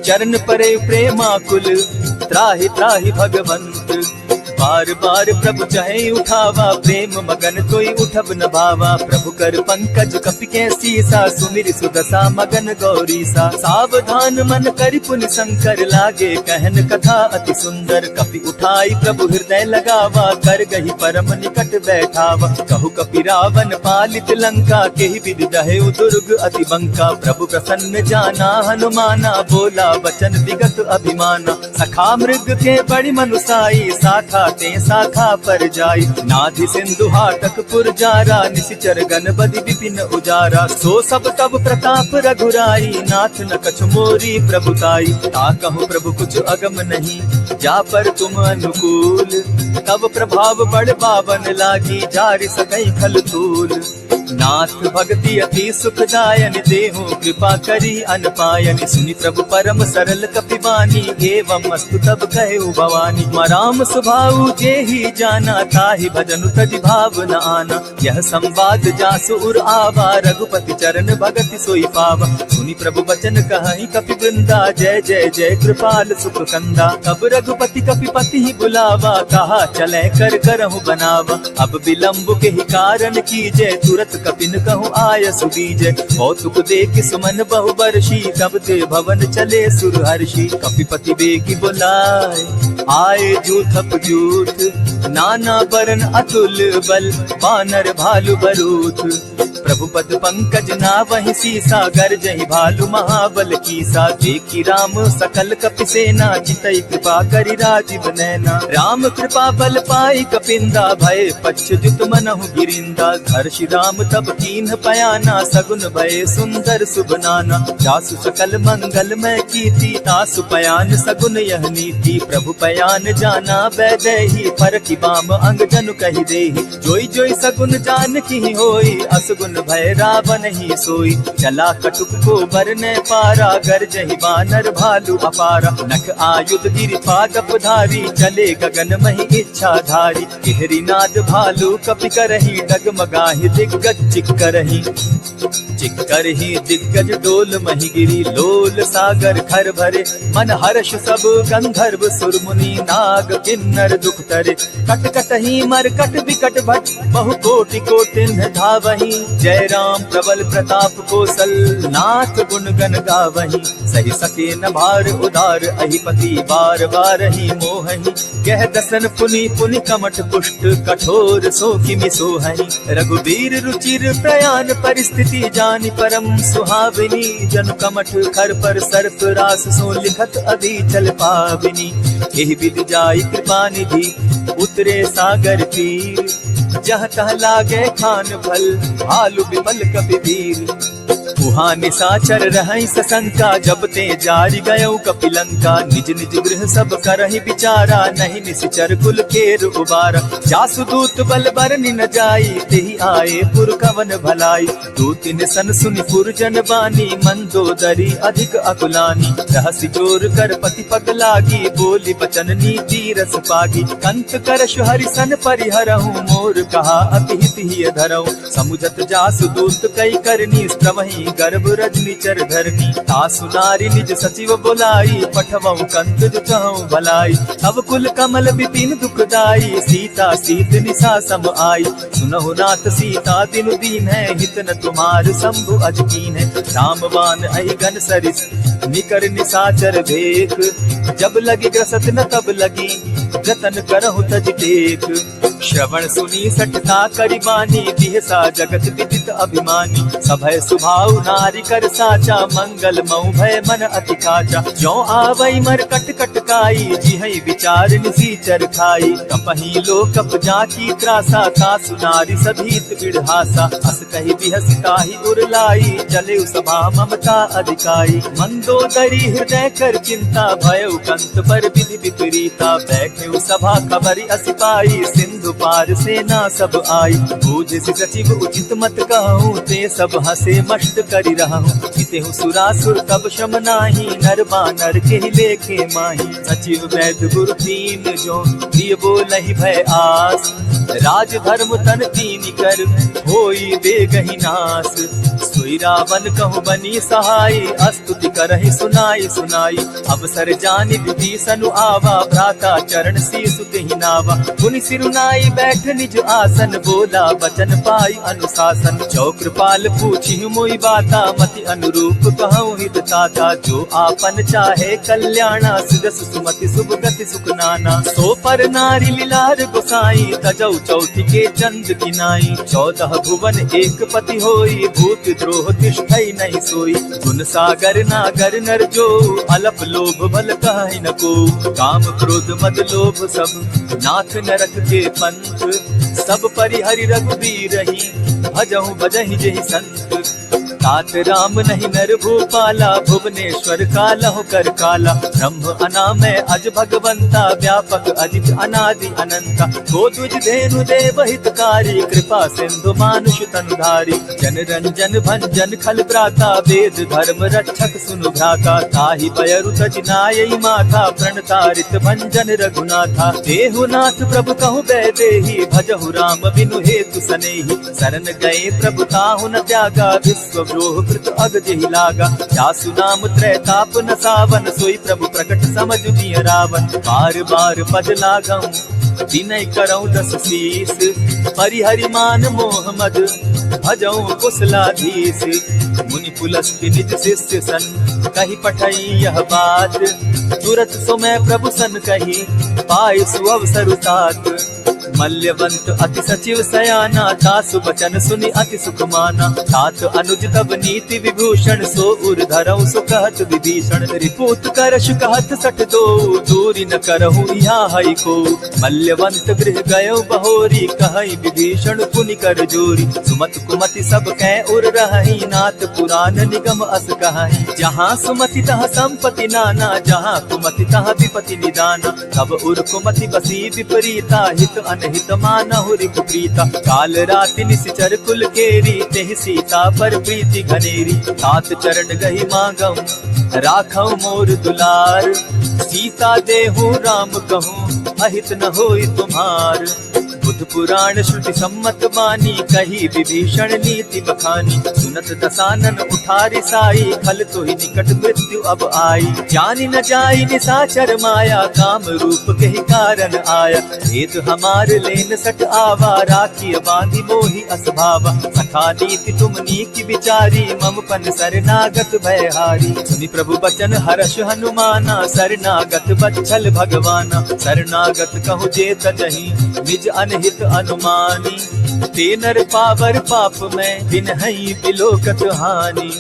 चरण परे प्रेमाकुल त्राहि त्राहि भगवंत। बार बार प्रभु चाहे उठावा प्रेम मगन तोई उठब न भावा। प्रभु कर पंकज कपि के सीसा सुमिर सुदशा मगन गौरीसा। सावधान मन करि पुनि शंकर लागे कहन कथा अति सुंदर। कपि उठाई प्रभु हृदय लगावा कर गही परम निकट बैठावा। कहु कपि रावण पालित लंका केहि विधि दहे दुर्ग अति बंका। प्रभु प्रसन्न जाना हनुमाना बोला वचन विगत अभिमाना। सखा मृग के बड़ी मनुसाई साखा ते शाखा पर जाई। नाधि सिंधु हाटक पुर जारा निशिचर गण बदि विपिन उजारा। सो सब तब प्रताप रघुराई नाथ न कछु मोरी प्रभुताई। ता कहूँ प्रभु कुछ अगम नहीं जा पर तुम अनुकूल। तब प्रभाव बड़ पावन लागी जारि सकई खल तूल। नाथ भक्ति अति सुखदायन देहु कृपा करी अनपायनि। सुनि प्रभु परम सरल कपिबानी एवं अस्तु तब कहु भवानी। राम सुभाऊ जेहि जाना ताहि भजनु तजि भाव न आना। यह संवाद जासु उर आवा रघुपति चरण भगति सोई पावा। सुनि प्रभु बचन कहि कपि वृंदा जय जय जय कृपाल सुख कंदा। तब रघुपति कपिपति ही बुलावा कहा चले कर करहु बनावा। अब विलंब के ही कारण कीजय तुरत कपिन कहूँ आय सुबीजय। कौतुक देख सुमन बहु बरसी तब ते भवन चले सुरहर्षि। कपिपति बेगी बुलाए आए जूथप जूथ। नाना बरन अतुल बल बानर भालु बरूथ। प्रभु पद पंकज नावहि सीसा गरजहि भालु महाबल कीसा। देखी राम सकल कपि सेना जितई कृपा करि राजीव नैना। राम कृपा बल पाई कपिंदा भय पच्युत मनहु गिरिंदा। हर्षि राम तब कीन्ह पयाना सगुन भय सुंदर शुभ नाना। जासु सकल मंगल मैं कीर्ति तासु पयान सगुन यह नीति। प्रभु पयान जाना बैदेही फरकि बाम अंग जनु कहि देहि। जोई जोई सगुन जान की होई असगुन भय रावण ही सोई। चला कटुक को बरने पारा गरजहि बानर भालु अपारा। नख आयुध गिरि पादप धारी चले गगन महि इच्छा धारी। केहरी नाद भालु कपि करहि डगमगाहि दिग्गज चिक्करहि। चिक्करहि दिग्गज डोल महि गिरी लोल सागर खर भरे। मन हर्ष सब गंधर्व सुर मुनि नाग किन्नर दुख तरे। कट कटहि मरकट विकट भट बहु कोटि कोटिन धावहि। जय राम प्रबल प्रताप कौशल नाथ गुण गण गावहि। सही सके न भार उदार अहिपति बार बार ही मोहहि। कह दसन पुनि पुनि कमठ पुष्ट कठोर सो किमि सोहहि। रघुबीर रुचिर प्रयाण परिस्थिति जानि परम सुहाविनी। जन कमठ खर पर सर्प रास सो लिखत अभी चल पाविनी। एहि विधि जाई कृपा निधि उतरे सागर तीर। जहाँ तह लागे खान फल भालु विमल कपि वीर। वहाँ निशाचर रहई सशंका, जब ते जारी गयो कपिलंका। निज निज गृह सब करहि विचारा, नहीं निश्चर कुल केर उबारा। जासु दूत बल बरनि न जाई, तेहि आए पुर कवन भलाई। दूतिन सन सुनि पुरजन बानी, मंदोदरी अधिक अकुलानी। रहसि जोर कर पति पग लागी, बोली बचन नीति रस पागी। कंत करशु हरि सन परिहरहु, मोर कहा अति हित ही धरहु। समुझत जासु दूत कई करनी, स्त्रवहि गर्भ रजनी चर धरनी। तासु नारी निज सचिव बोलाई, पठवहु कंत जो चहु भलाई। तब कुल कमल विपिन दुखदाई, सीता सीत निशा सम आई। सुनहु नाथ सीता दिनु दीन है, हित न तुम्हार शंभु अजकीन है। रामबान अहि घन सरिस, निकर निशाचर भेक। जब लगी ग्रसत न तब लगी, जतन करहु तज टेक। श्रवण सुनी सठता करिबानी, दिहसा जगत विदित अभिमानी। सभय सुभाव नारी कर साचा, मंगल मऊ भय मन अति काचा। जो आवई मर कट कट काई, जिहई विचार निसीचर खाई। कपही लो कप जाकी त्रासा, तासु नारी सभीत विढ़ासा। अस कही बिहस ताहि उरलाई, चले सभा ममता अधिकाई। मंदोदरी हृदय कर चिंता, भयउ कंत पर विधि विपरीता। बैठे सभा खबरि अस पाई, सिंधु पार सेना सब आई। बूझ सचिव उचित मत कहूँ, ते सब हसे मस्त करि रहूँ। जितेहु सुरासुर तब शम नाही, नर बानर के लेखे माही। सचिव वैद्य गुरु तीन जो, प्रिय बोलहि भय आस। राज धर्म तन तीन कर, होई बेगहि नास। सोई रावण कहु बनी सहाय, अस्तुति करहि सुनाई सुनाई। अवसर जानि विभीषण आवा, भ्राता चरण शीसु तेहि नावा। पुनि सिरुनाई बैठ निज आसन, बोला बचन पाई अनुशासन। जो कृपाल पूछि मोई बाता, मति अनुरूप कहूँ हित ताता। जो आपन चाहे कल्याणा, सुजस सुमति शुभ गति सुख नाना। सो पर नारी लीलार गोसाई, तजौ चौथि के चंद किनाई। 14 भुवन एक पति होई, भूत द्रोह तिष्ठई नहीं सोई। गुण सागर नागर नर जो, अलप लोभ बल कहि न को। काम क्रोध मद लोभ सब, नाथ नरक के पंथ। सब परिहरि रघुबीर रही, भजहु भजहि जेहि संत। तात राम नहीं नर भूपाला, भुवनेश्वर कालहु कर काला। ब्रह्म अनामय अज भगवंता, व्यापक अजित अनादि अनंता। को तुझ धेनु देव हितकारी, कृपा सिंधु मानुष तनुधारी। जन रंजन भंजन खल भ्राता, वेद धर्म रक्षक सुनु भ्राता। ताहि पयरु तज नायई माथा, प्रणतारित भंजन रघुनाथा। देहु नाथ प्रभु कहु बैदेही, भजहु राम बिनु हेतु सनेही। शरण गए प्रभु ताहु न त्यागा, विश्व द्रोह कृत अग जेहि लागा। जासु नाम त्रैताप न सावन, सोई प्रभु प्रकट समझ दिय रावण। बार बार पद लागम, विनय करऊं 10 शीस। परिहरि मान मोह मद, भजऊं कुशलाधीश। मुनि पुलस्त्य निज शिष्य सन, कहि पठई यह बात। तुरत सो मैं प्रभु सन कही, पाए सुअवसर तात। मल्यवंत अति सचिव सयाना, तासु बचन सुनि अति सुख माना। तात अनुज तब नीति विभूषण, सो उर धरऊ सो कहत विभीषण। रिपुत करश कहत सठ दो, दूरी न करहु यहाँ हई को। मल्यवंत गृह गयो बहोरी, कहई विभीषण पुनि कर जोरी। सुमत कुमति सब कै उर रहई, नाथ पुराण निगम अस कहई। जहाँ सुमति तह संपति नाना, जहाँ कुमति तह विपति निदाना। तब उर कुमति बसी विपरीता, हित अनहित मानहु रिपु प्रीता। काल राति निशिचर कुल केरी, तेहि सीता पर प्रीति घनेरी। तात चरण गहि मांगम, राखौ मोर दुलार। सीता देहु राम कहूँ, अहित न होई तुम्हार। बुध पुराण श्रुति सम्मत बानी, कही विभीषण नीति बखानी। सुनत दसानन उठारी साई, खल तो ही निकट मृत्यु अब आई। जानि न जाई निशाचर माया, काम रूप के ही कारण आया। हेत हमार लेन सट आवा, राखी बांधी मोहि असभावा। सखा नीति तुम नीति विचारी, मम पन शरणागत भयहारी। सुनि प्रभु बचन हर्ष हनुमाना, शरणागत बच्छल भगवाना। शरणागत कहु जे तजहि, निज अनहित अनुमानी। ते नर पावर पाप में दिन हई बिलोकत हानि।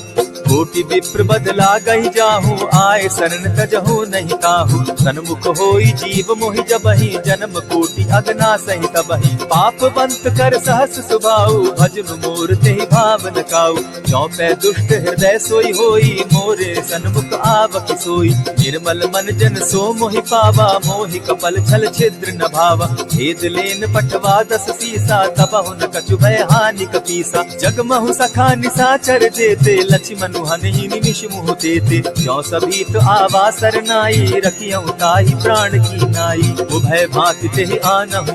कोटि विप्र बदला गही जाहू, आए शरण तजहू नहीं काहू। सन्मुख होई जीव मोहि जबहि, जन्म कोटि अगना सहि तबहि। पाप बंत कर सहस सुभाऊ, भजन मोर तेहि भाव न काऊ। चौपै दुष्ट हृदय सोई होई, मोरे सन्मुख आवक सोई। निर्मल मन जन सो मोहि पावा, मोहि कपल छल छिद्र न भावा। भेद लेन पठवा 10 सीसा, तबहु न कछु भय हानि कपीसा। जगमहु सखा निसाचर जेते, लक्ष्मण हनहि निमिष मुह देते। जो सभी तो आवा सरनाई, रखियऊ ताहि प्राण की नाई। उभय भांति तेहि आनहु,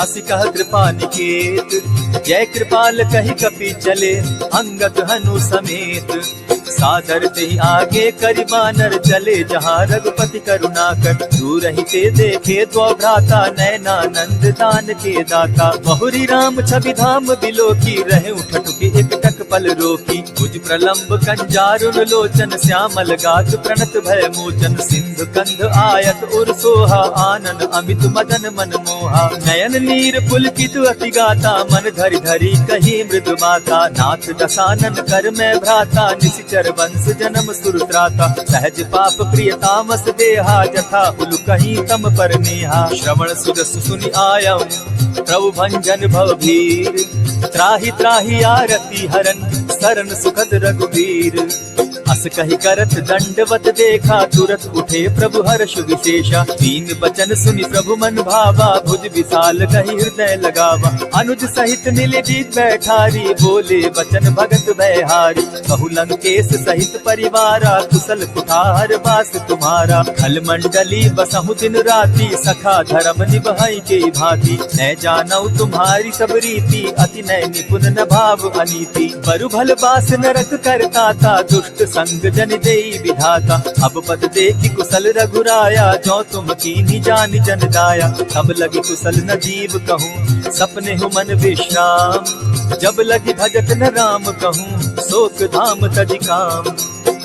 हसी कह कृपा निकेत। जय कृपाल कहि कपि चले, अंगद हनु समेत। सादर तेहि आगे करि बानर चले, जहाँ रघुपति करुणाकर। दूर ही ते देखे द्वौ भ्राता, नयनानंद दान के दाता। बहुरी राम छवि धाम बिलोकी, रहे उठटुकी एक टक पल रोकी। भुज प्रलंब कंजारुन लोचन, श्यामल गात्र प्रणत भय मोचन। सिंधु कंध आयत उर सोहा, आनन अमित मदन मन मोहा। नयन नीर पुलकित अति गाता, मन धरि धरि कही मृदु माता। नाथ दसानन कर मैं भ्राता, निशिचर वंश जन्म सुरत्राता। सहज पाप प्रिय तामस देहा, जथा उलु कहीं तम पर नेहा। श्रवण सुरस सुनि आयऊ, प्रभु भंजन भव भीर। त्राहि त्राहि आरती हरन, शरण सुखद रघुबीर। अस कहि करत दंडवत देखा, तुरत उठे प्रभु हर्ष विशेषा। दीन बचन सुनि प्रभु मन भावा, भुज विशाल कहि हृदय लगावा। अनुज सहित मिले जीत बैठारी, बोले वचन भगत भयहारी। कहु लंकेश सहित परिवारा, कुशल कुठार वास तुम्हारा। खल मंडली बसहु दिन राति, सखा धर्म निभाई के भांति। मैं जानऊ तुम्हारी सब रीति, अति नय निपुण न भाव अनीति। बरु भल बास नरक करता था, दुष्ट संग जन देई विधाता। अब पद देखि कुशल रघुराया, जो तुम कीन्ही जानि जन दाया। तब लगी कुशल न जीव कहूँ, सपने हो मन विश्राम। जब लगी भजत न राम कहूँ, शोक धाम तज काम।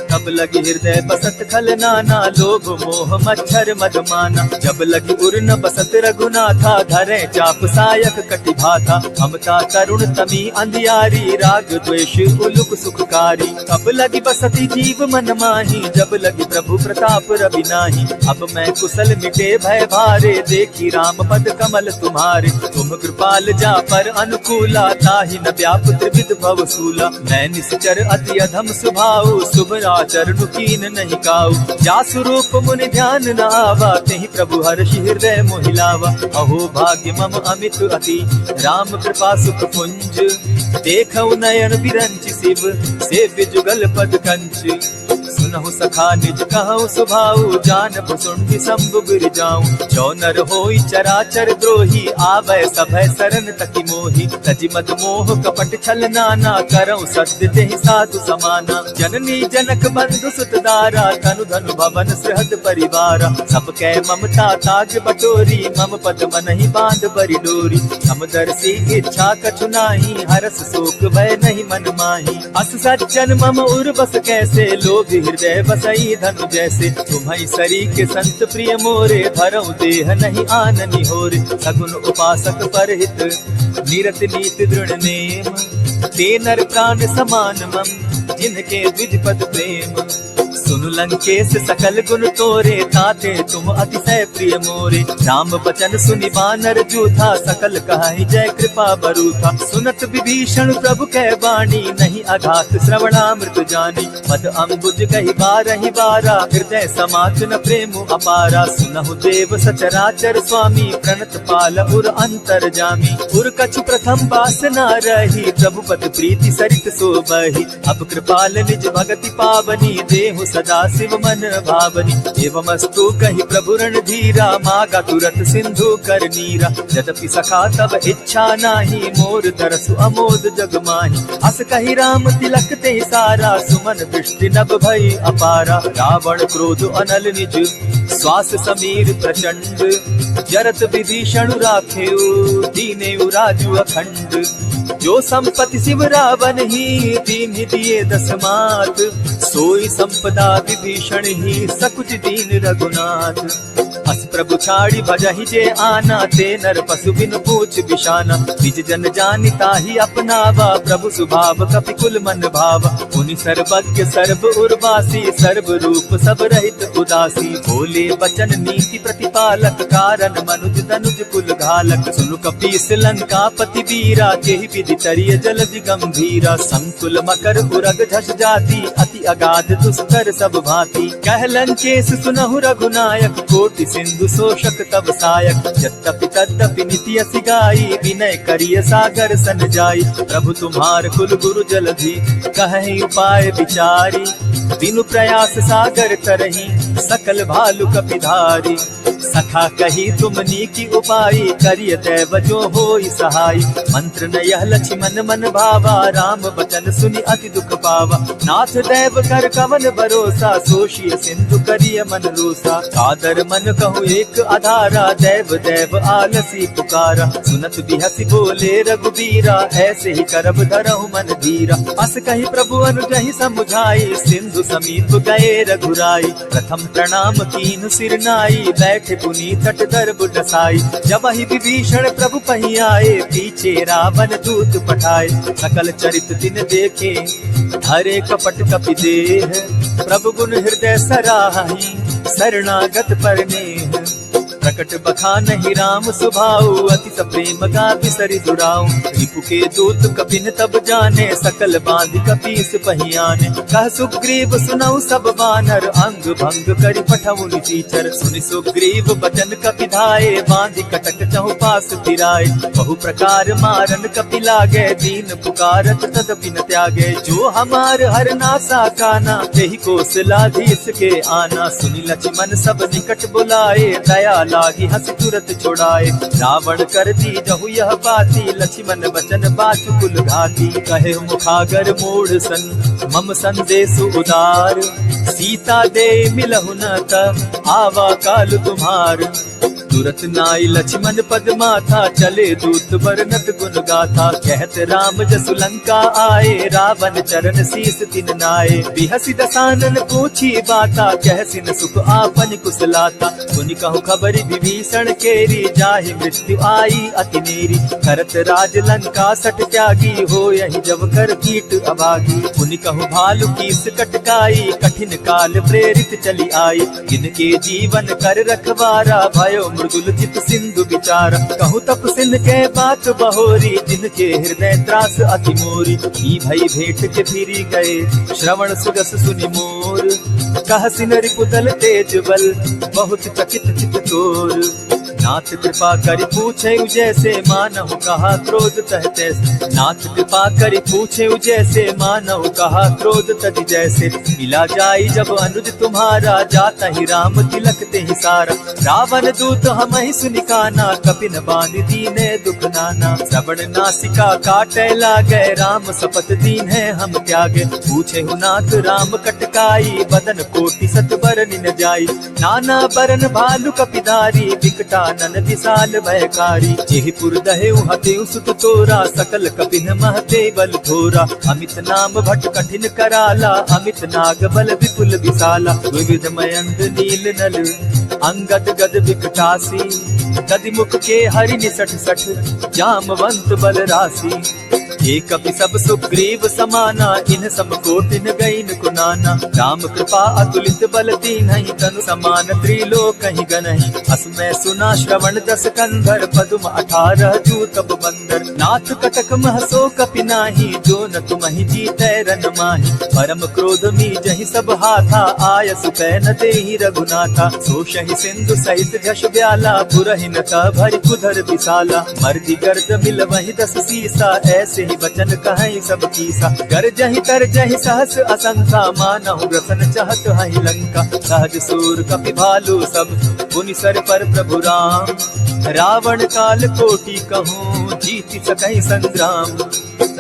तब लगी हृदय बसत खल नाना, लोभ मोह मच्छर मद माना। जब लगी उर न बसत रघुनाथा, धरे चाप सायक कटि भाथा। ममता तरुण तमी अंधियारी, राग द्वेष उलुक सुखकारी। तब लगी बसती जीव मन माही, जब लगी प्रभु प्रताप रवि नाही। अब मैं कुशल मिटे भय भारे, देखी राम पद कमल तुम्हारे। तुम कृपाल जा पर अनुकूला, ताहि न व्याप त्रिविध भव सूला। मैं निश्चर अति अधम स्वभाव, शुभ चरणु कीन नहीं काऊ। जासु रूप मुनि ध्यान न आवा, तेहि प्रभु हर्षि हृदय मोहिलावा। अहो भाग्य मम अमित अति, राम कृपा सुख पुंज। देखऊ नयन बिरंच शिव, सेव्य जुगल पद कंच। सुनहु सखा निज कहऊ सुभाऊ, जानब सुंडि शंभु गिर जाऊं। जो नर होई चराचर द्रोही, आवे सभय शरण तकी मोहि। तजि मद मोह कपट छल नाना, करऊं सत्य तेहि साधु समाना। जननी जनक बंधु सुत दारा, तनु धनु भवन सृहद परिवारा। सब कै ममता ताग बटोरी, मम पद मनहि बांध बरि डोरी। समदर्शी इच्छा कछु नाही, हरस शोक भय नहीं मन माही। अस सज्जन मम उर बस कैसे, लोभ हृदय बसई धनु जैसे। तुम्हारी सरी के संत प्रिय मोरे, धरऊ देह नहीं आननि होरे। सगुन उपासक परहित, निरत नीत दृढ़ नेम। ते नर प्राण समान मम, जिनके द्विज पद प्रेम। सुनु लंकेश सकल गुण तोरे, ताते तुम अतिशय प्रिय मोरे। राम बचन सुनि बानर जूथा, सकल कहाहि जय कृपा बरूथा। सुनत विभीषण प्रभु कै बाणी, नहीं अघात श्रवणामृत जानी। पद अम्बुज कहि बारहि बारा, हृदय समात न प्रेम अपारा। सुनहु देव सचराचर स्वामी, प्रणत पाल उर अंतर जामी। उर कछु प्रथम बास न रही, प्रभु पद प्रीति सरित सोबहि। अब कृपाल निज भगति पावनी, देहु सदा शिव मन भावनी। एवमस्तु कहि प्रभु रणधीरा, मागा तुरत सिंधु कर नीरा। यद्यपि सखा तब इच्छा नाही, मोर तरसु अमोद जग माही। अस कहि राम तिलक तेहि सारा, सुमन दृष्टि नभ भई अपारा। रावण क्रोध अनल निज, श्वास समीर प्रचंड। जरत विभीषण राखेउ, दीनेउ राजु अखंड। जो संपत्ति शिव रावण ही, दीन्हि दिए 10 मात। सोई संपदा विभीषण ही, सकुच दीन रघुनाथ। अस प्रभु छाड़ी भजहि जे आना, ते नर पशु बिन पूछ बिशाना। निज जन जानि ताहि अपनावा, प्रभु स्वभाव कपि कुल मन भावा। मुनि सर्वज्ञ सर्व उर्वासी, सर्व रूप सब रहित उदासी। बोले बचन नीति प्रतिपालक, कारण मनुज तनुज कुल घालक। सुनु कपीस लंकापति वीरा, केहि विधि तरिय जलधि गंभीरा। संकुल मकर उरग झष जाति, अति अगाध दुष्कर सब भांति। कह लंकेश सुनहु रघुनायक, कोटि सिंधु शोषक तब सायक। यद्यपि तद्यपि निति असि गाई, विनय करिय सागर सन जाई। प्रभु तुम्हार कुल गुरु जलधि, कहि उपाय विचारी। बिनु प्रयास सागर तरहि, सकल भालु कपिधारी। सखा कही तुमनी की उपाय, करिय दैव जो होई सहाय। मंत्र न यह लक्ष्मण मन भावा, राम बचन सुनि अति दुख पावा। नाथ दैव कर कवन भरोसा, सोषिय सिंधु करिय मन रोसा। कादर मन कहु एक आधारा, दैव दैव आलसी पुकारा। सुनत बिहसी बोले रघुबीरा, ऐसे ही करब धरहु मन धीरा। अस कही प्रभु अनुजहि समुझाई, सिंधु समीप गए रघुराई। प्रथम प्रणाम कीन्ह सिर नाई, बैठे पुनि तट दर्ब डसाई। जब ही विभीषण प्रभु पही आए, पीछे रावण दूत पठाए। सकल चरित दिन देखे, हरे कपट कपि देह। प्रभु गुण हृदय सराहि, शरणागत पर नेह। प्रकट बखानहि राम सुभाऊ, अति सप्रेम गा बिसरि दुराऊ। रिपु के दूत कपिन तब जाने, सकल बांधि कपीस पहियाने। कह सुग्रीव सुनऊ सब बानर, अंग भंग करि पठऊ निचर। सुनि सुग्रीव बचन कपि धाये, बांधि कटक चहु पास फिराए। बहु प्रकार मारन कपि लागे, दीन पुकारत तदपि न त्यागे। जो हमार हरनासा काना, तेहि कौशलाधीश के आना। सुनि लक्ष्मण सब निकट बुलाए, दया लागी हंस तुरत छोड़ाए। रावण कर दी जहु यह बाती, लक्ष्मण बचन बाचु कुल घाती। कहे मुखागर मूढ़ सन, मम संदेश उदार। सीता दे मिलहु न तब, आवा काल तुम्हार। तुरत नाई लक्ष्मण पद माथा, चले दूत बरनत गुण गाथा। कहत राम जसु लंका आए, रावण चरण शीस तिन नाए। बिहसि दसानन पूछी बाता, कहसिन सुख आपन कुशलाता। सुनि कहु खबरि विभीषण केरी, जाहि मृत्यु आई अति नेरी। करत राज लंका सट त्यागी, हो यही जब कर कीट अभागी। सुनि कहु भालु कीस कटकाई, कठिन काल प्रेरित चली आई। जिनके जीवन कर रखवारा, भयो मृदुल चित सिंधु विचार। कहु तप सिंध के बात बहोरी, जिनके हृदय त्रास अति मोरी। ई भई भेंट के फिरी गए, श्रवण सुरस सुनि मोर। कह सिन रिपुदल तेज बल, बहुत चकित चित तोर। नाथ कृपा करि पूछे जैसे, मानहु कहा क्रोध तह तैसे। नाथ कृपा करि पूछे जैसे, मानहु कहा क्रोध तज जैसे। मिला जाई जब अनुज तुम्हारा, जाता ही राम तिलक ते ही सारा। रावण दूत हम ही सुनिकाना, कपिन बांध दीने दुख नाना। श्रवण नासिका काटे लागे, राम सपत दीन है हम त्यागे। पूछे हु नाथ राम कटकाई, बदन कोटि सत बरन न जाई। नाना बरन भालु कपिधारी, विकटा नन विशाल भयकारी। जेहिपुर दहेउ हतेउ सुत तोरा, सकल कपिन महते बल थोरा। अमित नाम भट कठिन कराला, अमित नाग बल विपुल विशाला। विविध मयंद नील नल, अंगद गद विकटासी। गद मुख के हरि निसठ सठ, जामवंत बल राशि। ये कपि सब सुग्रीव समाना, इन सब कोटिन गईन कुनाना। राम कृपा अतुलित बल दीन्हि, तनु समान त्रिलोक ही गनहि। अस मैं सुना श्रवण दस कंधर, पदुम 18 जूतब बंदर। नाथ कटक महसो कपि नाही, जो न तुमहि जीतै रन माहि। परम क्रोध मी जहि सब हाथा, आय सुपै न देहि रघुनाथा। सोषहि सिंधु सहित झष ब्याला, पुरहि न भरि कुधर विशाला। मर्दि गर्द मिल वहि 10 सीसा, ऐसे वचन कहि सब कीसा। कर जहि तर जहि सहस असंखा, मानहु रसन चाहत हहि लंका। सहज सूर कपि भालु सब, पुनि सर पर प्रभु राम। रावण काल कोटि कहूँ जीति सकहि संग्राम।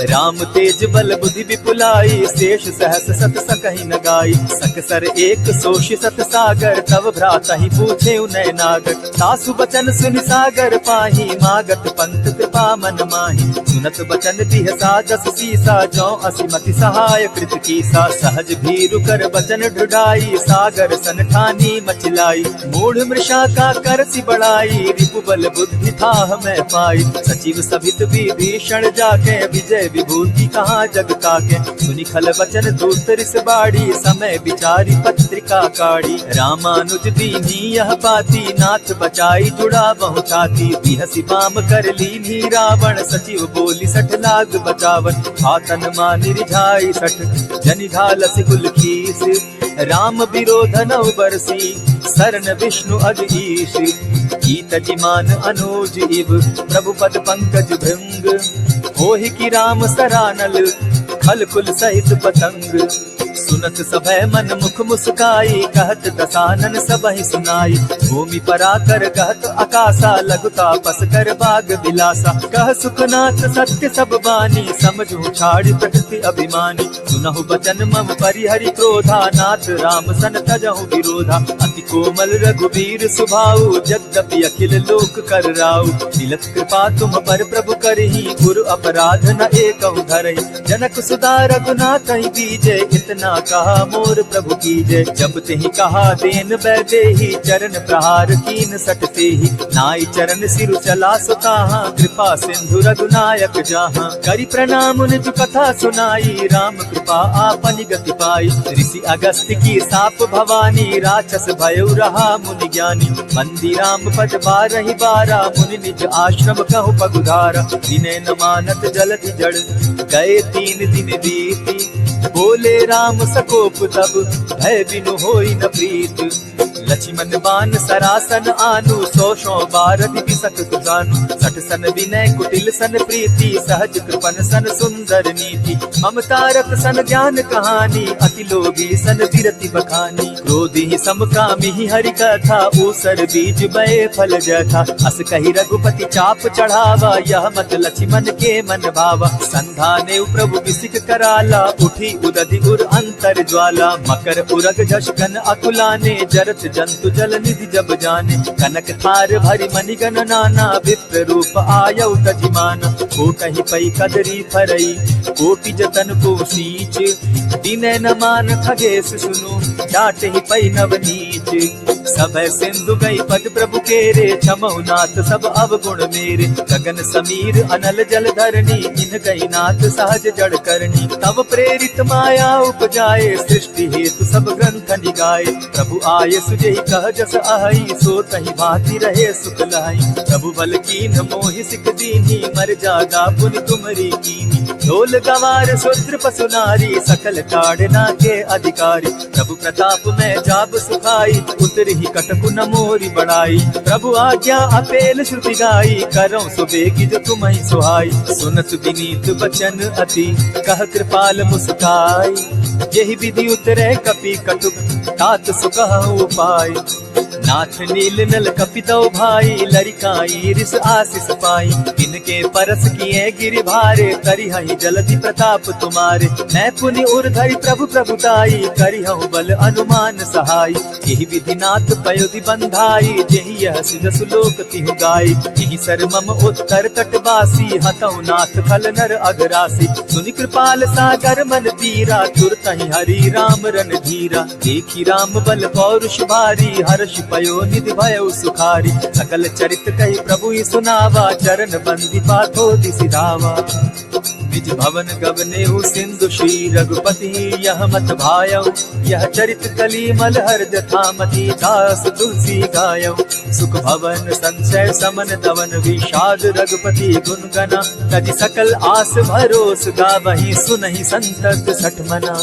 राम तेज बल बुद्धि विपुलाई, शेष सहस सत सकहि न गाई। सकसर एक सोष सत सागर, तव भ्रातहि पूछे उनय नागर। सासु बचन सुनि सागर पाही, मागत पंत कृपा मन माही। सुनत बचन बिहसा जस सीसा, जौ असिमति सहाय कृत कीसा। सहज भीरु कर बचन ढुढ़ाई, सागर सन ठानी मचलाई। मूढ़ मृषा का करसि बढ़ाई, रिपु बल बुद्धि थाह मैं पाई। सचिव सभित विभीषण जाके, विजय विभूति कहाँ जग काके। सुनि खल बचन दूत रिस बाड़ी, समय विचारी पत्रिका काढ़ी। रामानुज दीनी यह पाती, नाथ बचाई जुड़ा बहु छाती। बिहसि बाम कर लीनी रावण, सचिव बोली सठ लाग बचावन। हाथन मानि रिझाई सठ, जनि ढालसि कुलखीस। राम विरोध नव बरसी, शरण विष्णु अज ईश। कीत जिमान अनुज इव, प्रभु पद पंकज भृंग। होहि की राम सरानल, खल कुल सहित पतंग। सुनत सभय मन मुख मुस्काई, कहत दसानन सबहि सुनाई। भूमि पराकर कहत आकाशा, लघु तापस कर बाग बिलासा। कह सुखनाथ सत्य सब बानी, समझू छाड़ प्रकृति अभिमानी। सुनहु बचन मम परिहरि क्रोधा, नाथ राम सन तजहु विरोधा। अति कोमल रघुवीर सुभाऊ, जगदपि अखिल लोक कर राऊ। मिलत कृपा तुम पर प्रभु करही, गुरु अपराध न एकहु धरहि। जनक सुधा रघुनाथहि बीजे, इतना कहा मोर प्रभु कीजय। जब तेहि कहा देन बैदेही, चरण प्रहार कीन सटते ही। नाई चरण सिरु चला सुताहा, कृपा सिंधु रघुनायक जाहा। करि प्रणाम निज कथा सुनाई, राम कृपा आपनि गति पाई। ऋषि अगस्त्य की साप भवानी, राक्षस भयउ रहा मुनि ज्ञानी। मंदी राम पद बारहि बारा, मुनि निज आश्रम कहु पगुधारा। विनय न मानत जलधि जड़, गए 3 दिन बीती। बोले राम सकोप तब, भय बिनु होई न प्रीत। लक्ष्मण बान सरासन आनु, 100 बारधि बिसक जानु। 60 सन विनय कुटिल सन प्रीति, सहज कृपन सन सुंदर नीति। ममता रत सन ज्ञान कहानी, अति लोभी सन विरति बखानी। क्रोधी समकामी हरि कथा, ऊसर बीज बये फल जथा। अस कहि रघुपति चाप चढ़ावा, यह मत लक्ष्मण के मन भावा। संधाने प्रभु बिसिक कराला, उठी उदधि उर अंतर ज्वाला। मकर उरग झशकन अकुलाने, जरत जंतु जल निधि जब जाने। कनक थार भरि मणिगण नाना, विप्र रूप आयउ तजिमाना। कोटहि पै कदरी फरई, कोटि जतन को सींच। विनय न मान खगेश सुनु, जाटहि पै नव नीच। सभय सिंधु गई पद प्रभु केरे, क्षमहु नाथ सब अवगुण मेरे। गगन समीर अनल जल धरनी, इन गई नाथ सहज जड़ करनी। तब प्रेरित माया उपजाए, सृष्टि हेतु सब ग्रंथ निगाए। प्रभु आये सुजेहि कह जस अहई, सो तहि भांति रहे सुख लहई। प्रभु बल कीन मोहि सिख दीनी, मर जागा पुनि तुमरी कीनी। ढोल गवार शूद्र पसु नारी, सकल ताड़ना के अधिकारी। प्रभु प्रताप में जाब सुखाई, उतरहि कटकु न मोरी बड़ाई। प्रभु आज्ञा अपेल श्रुति गाई, करऊं सुबेगी जो तुम्हि सुहाई। सुनत विनीत बचन अति, कह कृपाल मुस्काई। यही विधि उतरे कपि कटुक, तात सुकहु उपाय। नाथ नील नल कपितौ भाई, लरिकाई रिस आशीष पाई। इनके परस किए गिरि भारे, करिहहि जलधि प्रताप तुम्हारे। मैं पुनि उर्धरि प्रभु प्रभुताई, करिहु बल अनुमान सहाय। यही विधि नाथ पयोधि बंधाई, जेहि यह सुजसु लोक तिहु गाई। यही सर मम उत्तर तटवासी, हतौ नाथ खल नर अगरासी। सुनि कृपाल सागर मन तीरा, तुरतहि हरि राम रन धीरा। देखी राम बल पौरुष भारी, हर्ष पयो निधि भयउ सुखारी। सकल चरित कहि प्रभु ही सुनावा, चरण बंदी पाथो दिसि धावा। निज भवन गवनेहु सिंधु श्री रघुपति, यह मत भायउ। यह चरित कली मल हर जथामति, दास तुलसी गायउ। सुख भवन संशय समन दवन, विषाद रघुपति गुण गना। तजि सकल आस भरोस, गावहि सुनहि संतत सठ मना।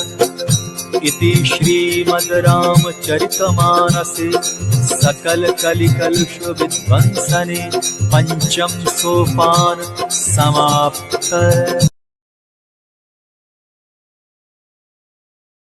इति श्रीमद् रामचरितमानसे, सकल कलिकलुष विध्वंसने। पंचम सोपान समाप्त।